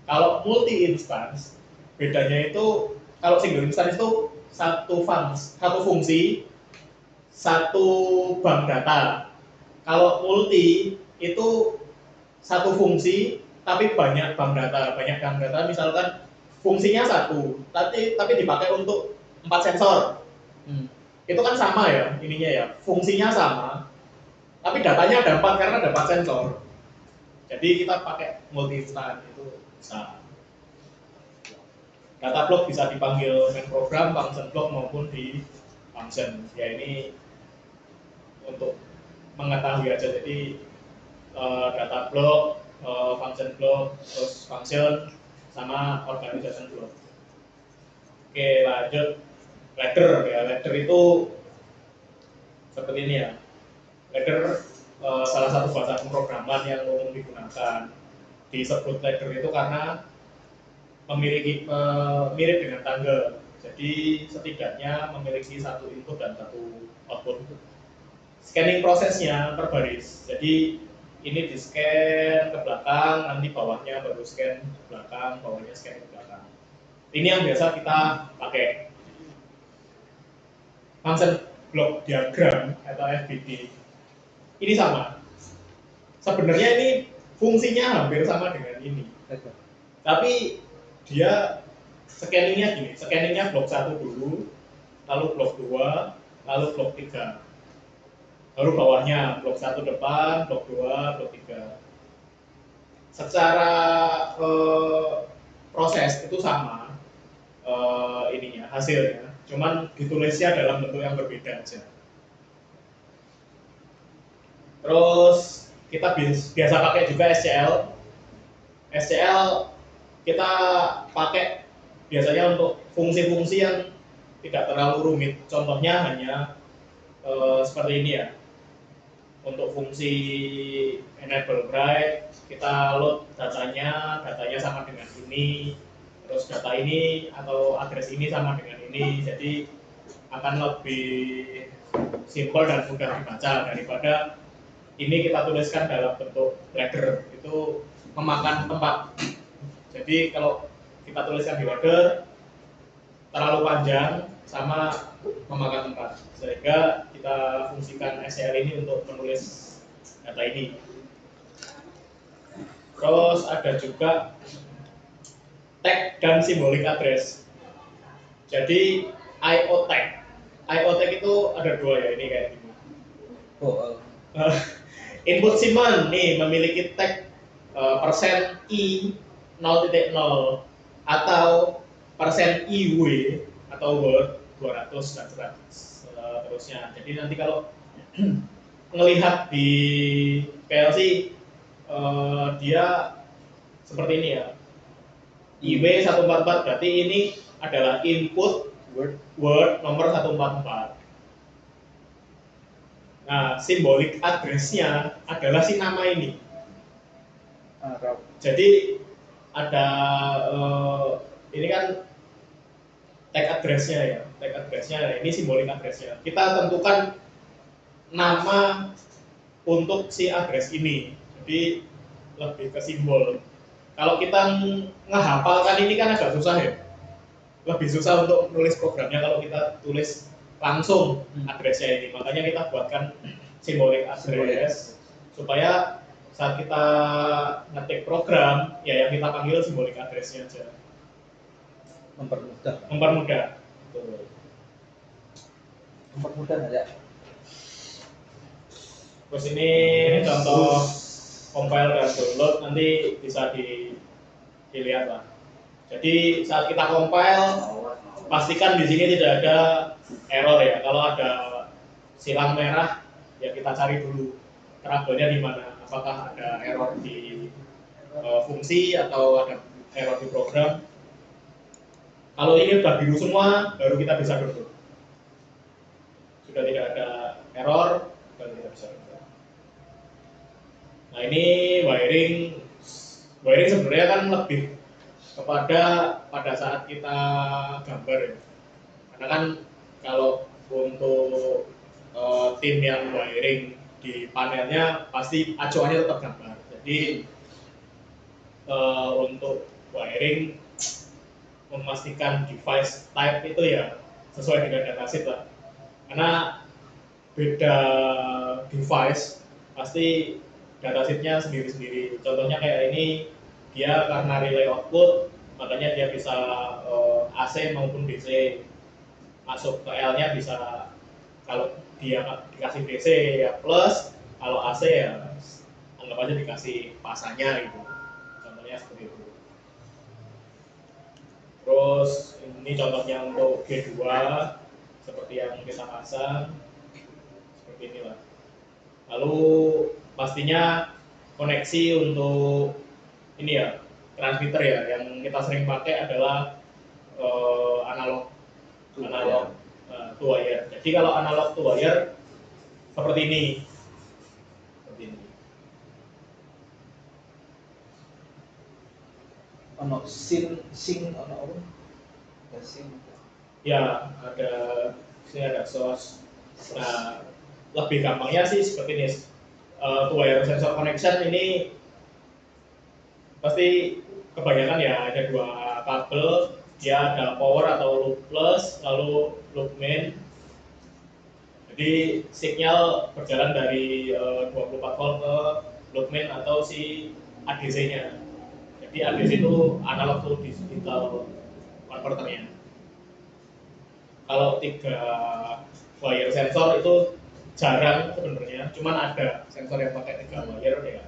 Kalau multi instance, bedanya itu kalau single instance itu satu fungsi, satu bank data. Kalau multi itu satu fungsi tapi banyak bank data. Misalkan fungsinya satu, tapi dipakai untuk 4 sensor. Itu kan sama ya ininya ya, fungsinya sama, tapi datanya ada 4 karena ada 4 sensor. Jadi kita pakai multi instance itu bisa. Data block bisa dipanggil main program, function block maupun di function. Ya ini untuk mengetahui aja. Jadi data block, function block, terus function sama organization block. Oke, lanjut ladder ya. Ladder itu seperti ini ya. Ladder salah satu bahasa pemrograman yang umum digunakan. Disebut ladder itu karena mirip dengan tangga. Jadi setidaknya memiliki satu input dan satu output. Scanning prosesnya per baris. Jadi ini di scan ke belakang, nanti bawahnya baru scan ke belakang, bawahnya scan ke belakang. Ini yang biasa kita pakai. Function block diagram atau FBD ini sama. Sebenarnya ini fungsinya hampir sama dengan ini, tapi dia scanningnya gini. Scanningnya blok 1 dulu, lalu blok 2, lalu blok 3. Baru bawahnya blok 1 depan, blok 2, blok 3. Secara proses itu sama ininya, hasilnya. Cuman ditulisnya dalam bentuk yang berbeda aja. Terus kita biasa pakai juga SCL. SCL kita pakai biasanya untuk fungsi-fungsi yang tidak terlalu rumit. Contohnya hanya seperti ini ya. Untuk fungsi enable write, kita load datanya sama dengan ini, terus data ini atau address ini sama dengan ini, jadi akan lebih simple dan mudah dibaca daripada ini kita tuliskan dalam bentuk ladder, itu memakan tempat. Jadi kalau kita tuliskan di ladder terlalu panjang sama memakan tempat, sehingga kita fungsikan SCL ini untuk menulis data ini. Terus ada juga tag dan symbolic address. Jadi IO tag. IO tag itu ada 2 ya, ini kayak gini. Input Simon nih memiliki tag %i 0.0 atau %iw atau Word 200 dan seterusnya. Jadi nanti kalau melihat di PLC dia seperti ini ya, IW 144, berarti ini adalah input Word nomor 144. Nah, simbolik address-nya adalah si nama ini. Jadi ada ini kan tag address-nya ya, tag address-nya, ini simbolik address-nya. Kita tentukan nama untuk si address ini, jadi lebih ke simbol. Kalau kita ngehafalkan ini kan agak susah ya, lebih susah untuk nulis programnya kalau kita tulis langsung address-nya ini. Makanya kita buatkan simbolik address supaya saat kita ngetik program, ya yang kita panggil simbolik address-nya aja. Mempermudah. Betul. Mempermudah aja. Terus ini contoh compile dan download, nanti bisa dilihat lah. Jadi saat kita compile, pastikan di sini tidak ada error ya. Kalau ada silang merah, ya kita cari dulu trouble-nya di mana. Apakah ada error di fungsi atau ada error di program. Kalau ini sudah biru semua, baru kita bisa download. Sudah tidak ada error, baru kita bisa download. Nah ini wiring sebenarnya kan lebih kepada pada saat kita gambar ya. Karena kan kalau untuk tim yang wiring di panelnya pasti acuannya tetap gambar. Jadi untuk wiring memastikan device type itu ya sesuai dengan datasheet lah. Karena beda device pasti datasheetnya sendiri-sendiri. Contohnya kayak ini, dia karena relay output, makanya dia bisa AC maupun DC. Masuk ke L-nya bisa, kalau dia dikasih DC ya plus, kalau AC ya anggap aja dikasih pasanya gitu. Contohnya seperti itu. Terus ini contohnya untuk G2 seperti yang kita pasang, seperti inilah. Lalu pastinya koneksi untuk ini ya, transmitter ya, yang kita sering pakai adalah analog to wire. Jadi kalau analog to wire seperti ini. Ono sing ono apa? Ya sing. Ya, sini ada source. Nah, lebih gampangnya sih seperti ini. To wire sensor connection ini pasti kebanyakan ya ada dua kabel, dia ada power atau loop plus, lalu loop main. Jadi sinyal berjalan dari 24 volt ke loop main atau si ADC-nya. Jadi ADC itu analog to digital converternya. Kalau 3 wire sensor itu jarang sebenarnya, cuman ada sensor yang pakai 3 wire ya.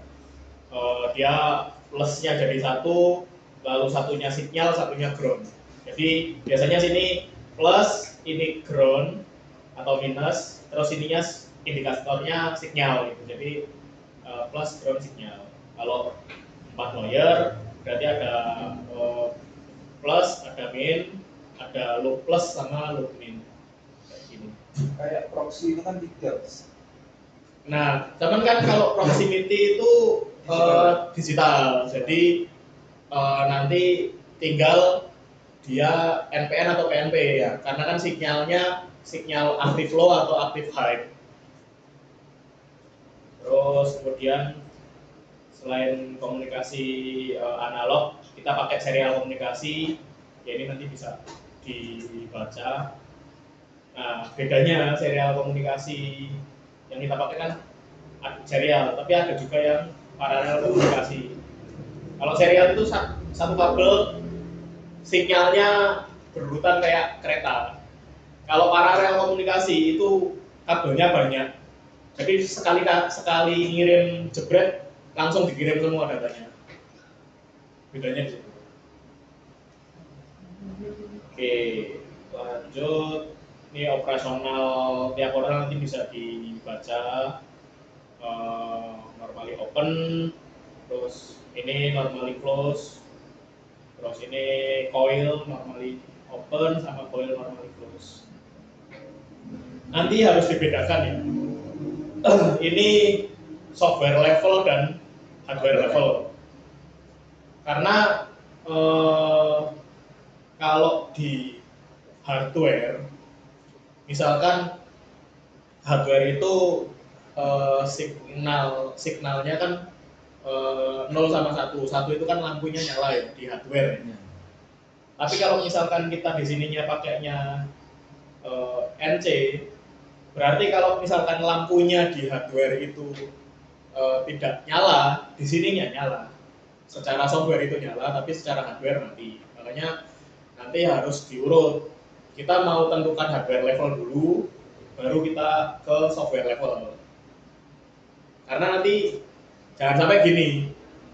Dia plusnya jadi 1, lalu satunya sinyal, satunya ground. Jadi biasanya sini plus, ini ground atau minus, terus ininya indikatornya sinyal gitu. Jadi plus, ground, sinyal. Kalau 4 wire berarti ada plus, ada min, ada loop plus sama loop min. Kayak gini. Kayak proxy itu kan 3. Nah, teman kan kalau proximity itu digital, jadi nanti tinggal dia NPN atau PNP ya, karena kan sinyalnya sinyal active low atau active high. Terus kemudian selain komunikasi analog, kita pakai serial komunikasi, ya ini nanti bisa dibaca. Nah, bedanya serial komunikasi yang kita pakai kan serial, tapi ada juga yang paralel komunikasi. Kalau serial itu satu kabel sinyalnya berurutan kayak kereta. Kalau paralel komunikasi itu kabelnya banyak. Jadi sekali ngirim jebret langsung dikirim semua datanya. Bedanya di situ. Oke, Lanjut, ini operasional tiap orang nanti bisa dibaca. Normally open, terus ini normally close, terus ini coil normally open sama coil normally close. Nanti harus dibedakan ya. Ini software level dan hardware level. Karena kalau di hardware, misalkan hardware itu signalnya kan 0 sama 1. 1 itu kan lampunya nyala ya di hardware. Tapi kalau misalkan kita di sininya pakainya NC, berarti kalau misalkan lampunya di hardware itu tidak nyala, di sininya nyala. Secara software itu nyala, tapi secara hardware mati. Makanya nanti harus diurut. Kita mau tentukan hardware level dulu, baru kita ke software level. Karena nanti jangan sampai gini,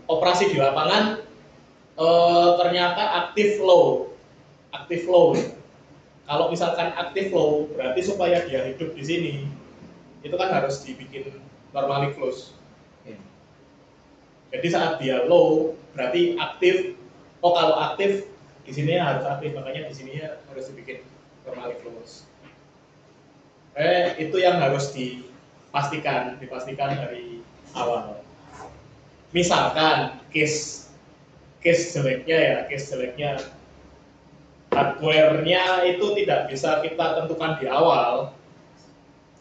operasi di lapangan ternyata aktif low. Kalau misalkan aktif low, berarti supaya dia hidup di sini, itu kan harus dibikin normally close. Jadi saat dia low, berarti aktif. Oh, kalau aktif di sini harus aktif, makanya di sini harus dibikin normally close. Itu yang harus dipastikan dari awal. Misalkan case jeleknya hardware-nya itu tidak bisa kita tentukan di awal.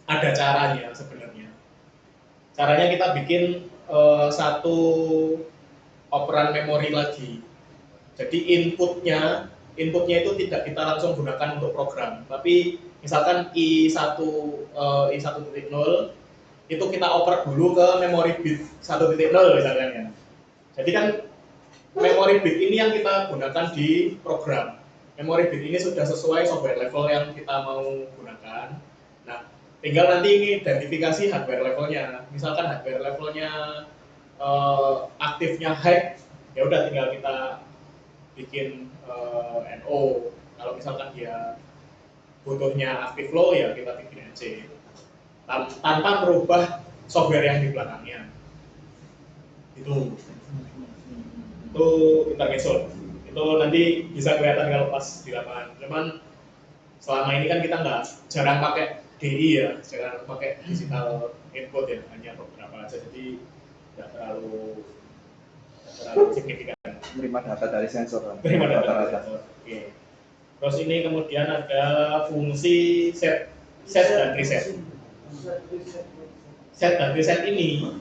Ada caranya sebenarnya. Caranya kita bikin satu operan memori lagi. Jadi inputnya itu tidak kita langsung gunakan untuk program, tapi misalkan I1 I1.0 itu kita oper dulu ke memori bit 1.0 misalnya. Jadi kan memori bit ini yang kita gunakan di program. Memori bit ini sudah sesuai software level yang kita mau gunakan. Nah, tinggal nanti ini identifikasi hardware levelnya. Misalkan hardware levelnya aktifnya high, ya udah tinggal kita bikin NO. Kalau misalkan dia butuhnya aktif low, ya kita bikin NC. Tanpa merubah software yang di belakangnya. Itu intermezzo. Itu nanti bisa kelihatan kalau pas di lapangan. Cuman selama ini kan kita jarang pakai DI ya, jarang pakai digital input ya, hanya beberapa aja, jadi tidak terlalu signifikan. Menerima data dari sensor. Menerima data dari sensor. Oke. Terus ini kemudian ada fungsi set dan reset. Set dan reset ini,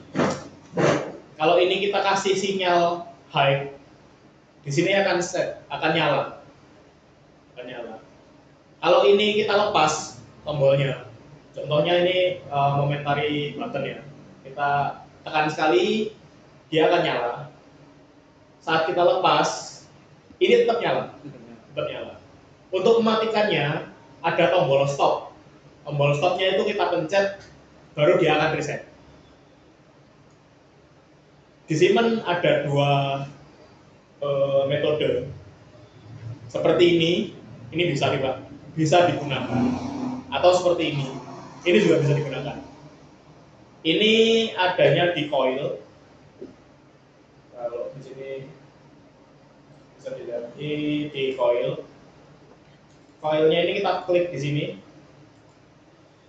kalau ini kita kasih sinyal high, di sini akan nyala. Kalau ini kita lepas tombolnya, contohnya ini momentary button ya, kita tekan sekali, dia akan nyala. Saat kita lepas, ini tetap nyala. Untuk mematikannya ada tombol stop. Tombol stopnya itu kita pencet, baru dia akan reset. Di Siemens ada dua metode. Seperti ini bisa digunakan. Atau seperti ini juga bisa digunakan. Ini adanya di coil. Kalau di sini bisa dilihat di coil. Coilnya ini kita klik di sini.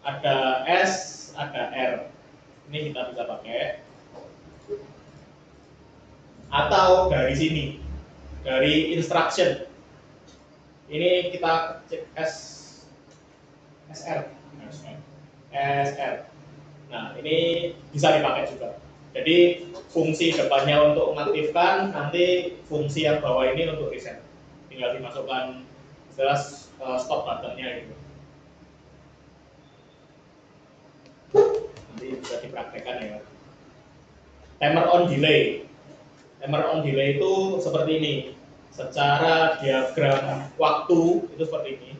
Ada S, ada R. Ini kita bisa pakai. Atau dari sini, dari instruction. Ini kita cek SR. Nah, ini bisa dipakai juga. Jadi fungsi depannya untuk mengaktifkan, nanti fungsi yang bawah ini untuk reset. Tinggal dimasukkan jelas stop buttonnya gitu. Nanti bisa dipraktekkan ya. Timer on delay. Timer on delay itu seperti ini. Secara diagram waktu itu seperti ini.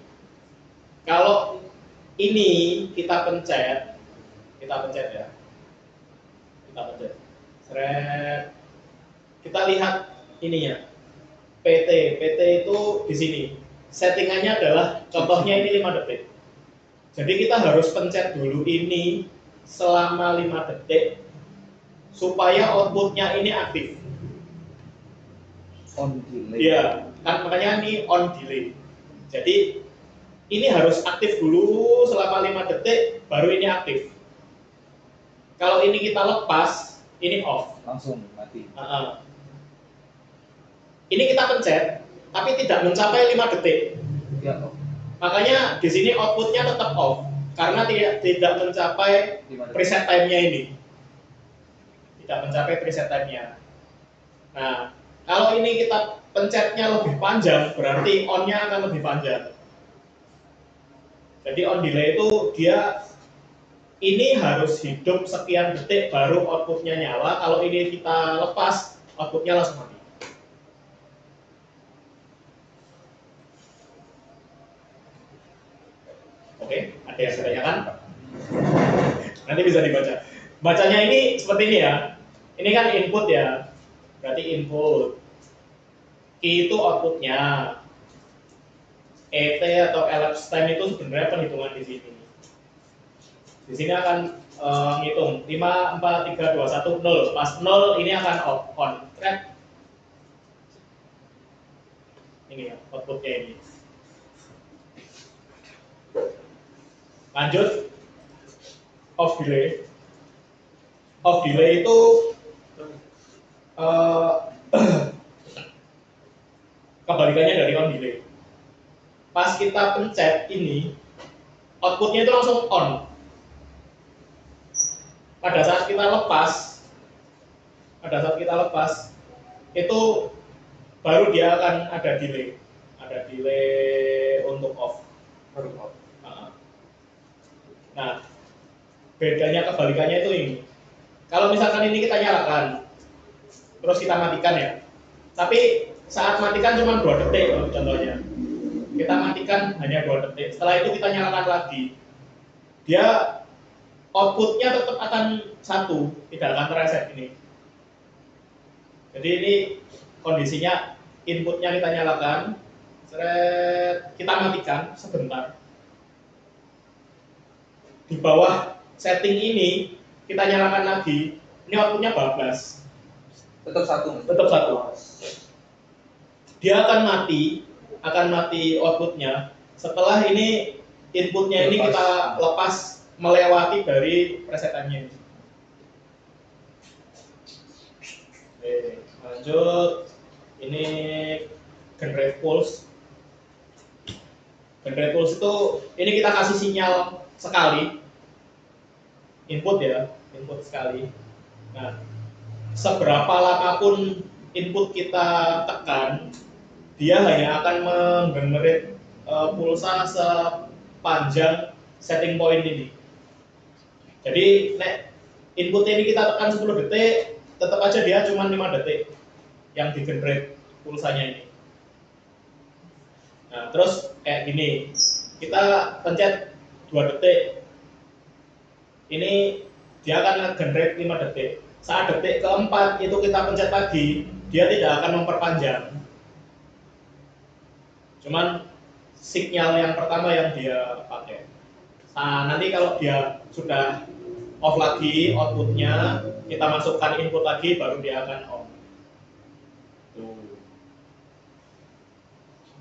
Kalau ini kita pencet ya. Seret. Kita lihat ininya. PT itu di sini. settingannya adalah contohnya ini 5 detik. Jadi kita harus pencet dulu ini selama 5 detik supaya outputnya ini aktif. On delay. Iya, kan makanya ini on delay. Jadi ini harus aktif dulu selama 5 detik baru ini aktif. Kalau ini kita lepas, ini off. Langsung mati. Ini kita pencet, tapi tidak mencapai 5 detik. Ya, off. Makanya di sini outputnya tetap off karena tidak mencapai 5 detik. preset time-nya ini. Tidak mencapai preset time-nya. Nah, kalau ini kita pencetnya lebih panjang, berarti on-nya akan lebih panjang. Jadi on delay itu dia ini harus hidup sekian detik baru outputnya nyala. Kalau ini kita lepas, outputnya langsung mati. Oke, ada yang ditanyakan? Nanti bisa dibaca. Bacanya ini seperti ini ya. Ini kan input ya. Berarti input. Q itu outputnya. ET atau elapsed time itu sebenarnya perhitungan di sini. Di sini akan ngitung 5, 4, 3, 2, 1, 0. Pas 0 ini akan on. Track. Ini ya, outputnya ini. Lanjut, off delay. Off delay itu kebalikannya dari on delay. Pas kita pencet ini, outputnya itu langsung on. Pada saat kita lepas, itu baru dia akan ada delay. Ada delay untuk off. Baru off. Nah, bedanya kebalikannya itu ini. Kalau misalkan ini kita nyalakan, terus kita matikan ya. Tapi saat matikan cuma 2 detik contohnya. Kita matikan hanya 2 detik. Setelah itu kita nyalakan lagi. Dia outputnya tetap akan 1, tidak akan tereset ini. Jadi ini kondisinya inputnya kita nyalakan, kita matikan sebentar. Di bawah setting ini kita nyalakan lagi, ini outputnya bablas. Tetap 1. Tetap 1. Dia akan mati outputnya setelah ini inputnya ini kita lepas melewati dari presetannya ini. Oke, lanjut. Ini generate pulse. Generate pulse itu ini kita kasih sinyal sekali. Input ya, input sekali. Nah, seberapa lama pun input kita tekan, dia hanya akan menggenerate pulsa sepanjang setting point ini. Jadi inputnya ini kita tekan 10 detik, tetap aja dia cuma 5 detik yang di-generate pulsanya ini. Nah, terus kayak gini, kita pencet 2 detik, ini dia akan generate 5 detik. Saat detik keempat itu kita pencet lagi, dia tidak akan memperpanjang. Cuman sinyal yang pertama yang dia pakai. Nah, nanti kalau dia sudah off lagi outputnya, kita masukkan input lagi, baru dia akan on. Tuh.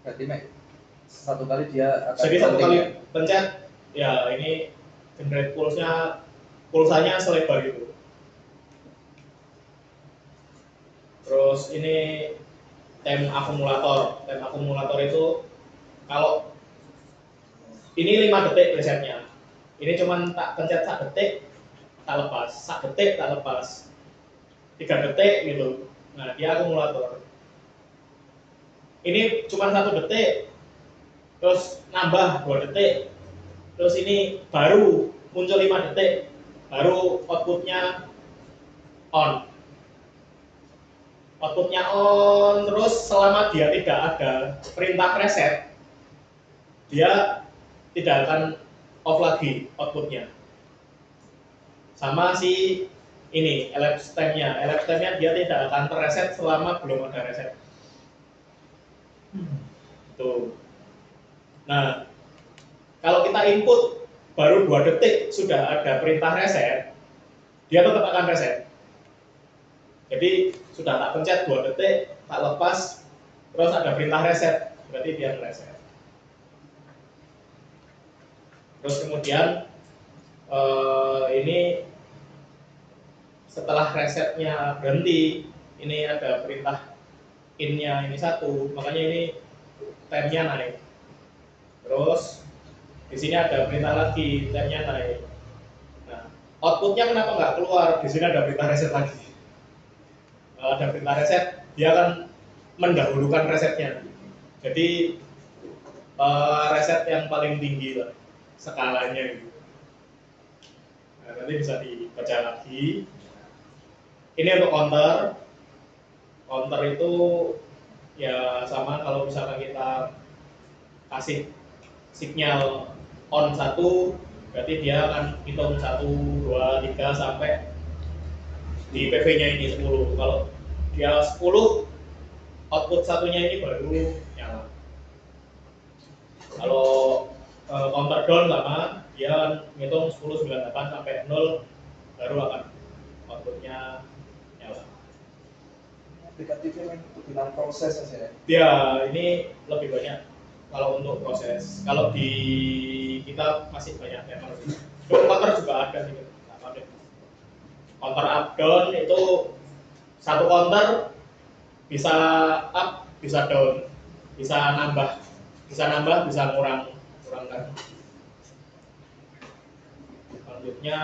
Berarti satu kali dia akan. Jadi satu kali pencet, ya ini generate pulsanya selebar itu. Terus ini time akumulator. Time akumulator itu kalau ini 5 detik presetnya. Ini cuman tak pencet 1 detik, tak lepas, 1 detik tak lepas, 3 detik gitu. Nah, dia akumulator. Ini cuma 1 detik, terus nambah 2 detik, terus ini baru muncul 5 detik, baru outputnya on. Outputnya on, terus selama dia tidak ada perintah reset, dia tidak akan off lagi outputnya. Sama si ini elapsed time-nya. Elapsed time-nya dia tidak akan terreset selama belum ada reset. Tuh. Nah, kalau kita input baru 2 detik sudah ada perintah reset, dia tetap akan reset. Jadi sudah tak pencet 2 detik, tak lepas, terus ada perintah reset, berarti dia reset. Terus kemudian ini setelah resetnya berhenti, ini ada perintah in-nya ini 1, makanya ini time-nya naik. Terus di sini ada perintah lagi, time-nya naik. Nah, outputnya kenapa nggak keluar? Di sini ada perintah reset lagi. Kalau ada perintah reset, dia akan mendahulukan resetnya. Jadi reset yang paling tinggi lah, skalanya gitu. Nah, nanti bisa dibaca lagi. Ini untuk counter. Counter itu ya sama kalau misalkan kita kasih sinyal on 1, berarti dia akan hitung 1, 2, 3 sampai di PV-nya ini 10. Kalau dia 10, output satunya ini baru nyala. Kalau counter down sama, dia akan ngitung 10, 9, 8 sampai 0 baru akan outputnya nyala. Aplikatifnya untuk bilang proses saja. Ya, ini lebih banyak kalau untuk proses. Kalau di kita masih banyak memang. Counter juga ada sih. Counter up down itu satu counter bisa up, bisa down, bisa nambah, bisa kurangkan. Selanjutnya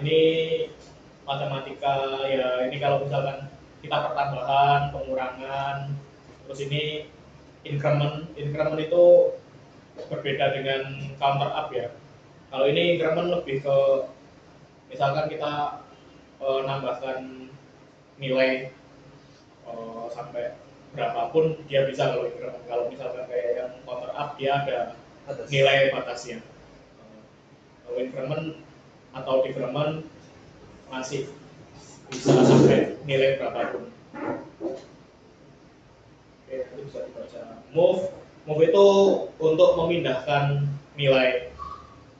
ini matematika, ya ini kalau misalkan kita pertambahan, pengurangan, terus ini increment itu berbeda dengan counter up ya. Kalau ini increment lebih ke misalkan kita nambahkan nilai sampai berapapun dia bisa kalau increment. Kalau misalkan kayak yang counter up dia ada nilai batasnya. Kalau increment atau decrement masih bisa sampai nilai berapapun. Oke, itu bisa dibaca. Move itu untuk memindahkan nilai.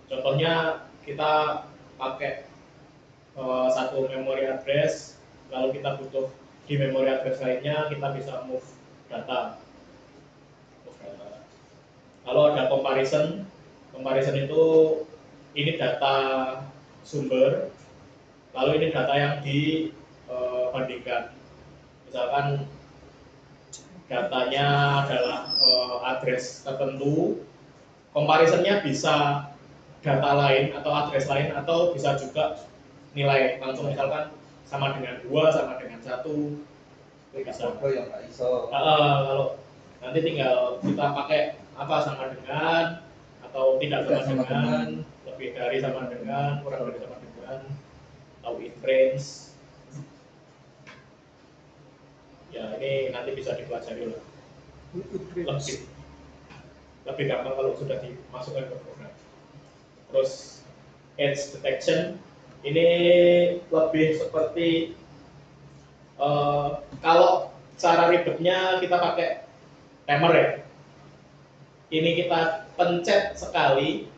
Contohnya kita pakai satu memory address, lalu kita butuh di memory address lainnya, kita bisa move data. Kalau ada comparison itu ini data sumber, lalu ini data yang dibandingkan. Misalkan datanya adalah address tertentu, comparisonnya bisa data lain atau address lain atau bisa juga nilai langsung, misalkan sama dengan 2, sama dengan 1, bisa. Yang nggak iso. Kalau nanti tinggal kita pakai apa, sama dengan atau tidak sama dengan, lebih dari sama dengan, kurang dari sama dengan, atau in range. Ya ini nanti bisa dipelajari lah. Lebih gampang kalau sudah dimasukkan ke program. Terus edge detection ini lebih seperti kalau cara ribetnya kita pakai timer ya. Ini kita pencet sekali,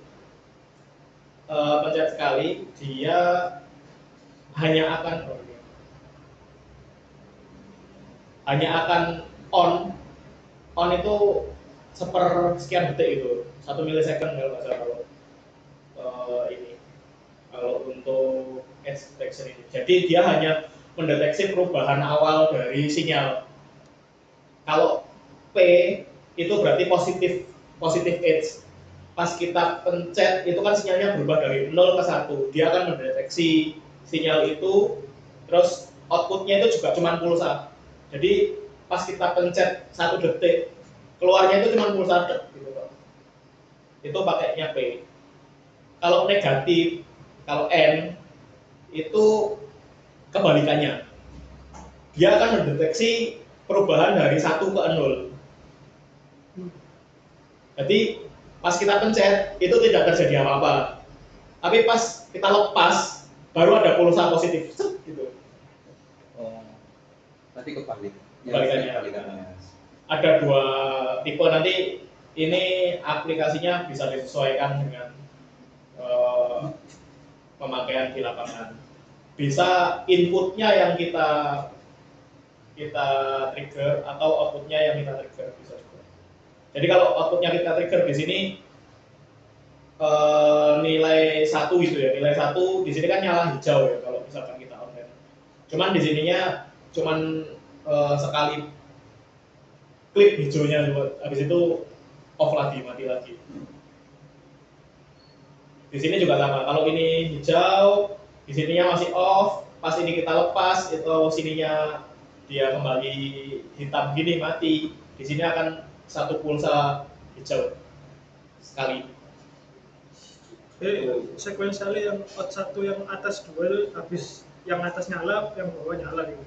dia hanya akan on itu sekian detik itu, 1 milisecond kalau nggak salah kalau untuk edge detection ini. Jadi dia hanya mendeteksi perubahan awal dari sinyal. Kalau P itu berarti positif edge. Pas kita pencet itu kan sinyalnya berubah dari 0 ke 1. Dia akan mendeteksi sinyal itu, terus outputnya itu juga cuma pulsa. Jadi pas kita pencet 1 detik, keluarnya itu cuma pulsa gitu Pak. Itu pakainya P. Kalau negatif, kalau N itu kebalikannya. Dia akan mendeteksi perubahan dari 1 ke 0. Jadi pas kita pencet itu tidak terjadi apa-apa. Tapi pas kita lepas baru ada pulsa positif gitu. Oh. Nanti kebalik. Kebalikannya. Ada 2 tipe, nanti ini aplikasinya bisa disesuaikan dengan pemakaian di lapangan. Bisa inputnya yang kita trigger atau outputnya yang kita trigger bisa juga. Jadi kalau outputnya kita trigger di sini nilai 1 gitu ya, nilai 1 di sini kan nyala hijau ya kalau misalkan kita online. Cuman di sininya cuman sekali klik hijaunya, habis itu off lagi, mati lagi. Di sini juga sama. Kalau ini hijau, di sininya masih off. Pas ini kita lepas, itu sininya dia kembali hitam gini mati. Di sini akan satu pulsa hijau sekali. Sequentially yang out 1 yang atas 2 itu habis yang atas nyala, yang bawah nyala gitu.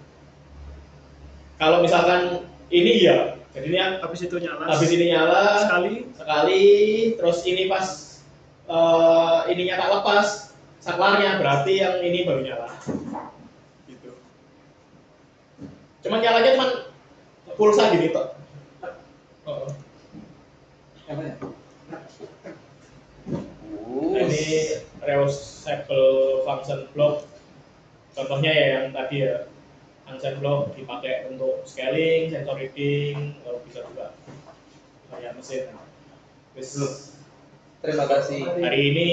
Kalau misalkan ini ya, jadinya Habis itu nyala. habis ini nyala sekali, terus ini pas ininya tak lepas saklarnya, berarti yang ini baru nyala. Gitu. Cuman nyalanya cuman pulsa gini toh. Oh. Nah, ini reusable function block. Contohnya ya yang tadi ya, function block dipakai untuk scaling, sensor reading, bisa juga kayak mesin. Terima kasih. Hari ini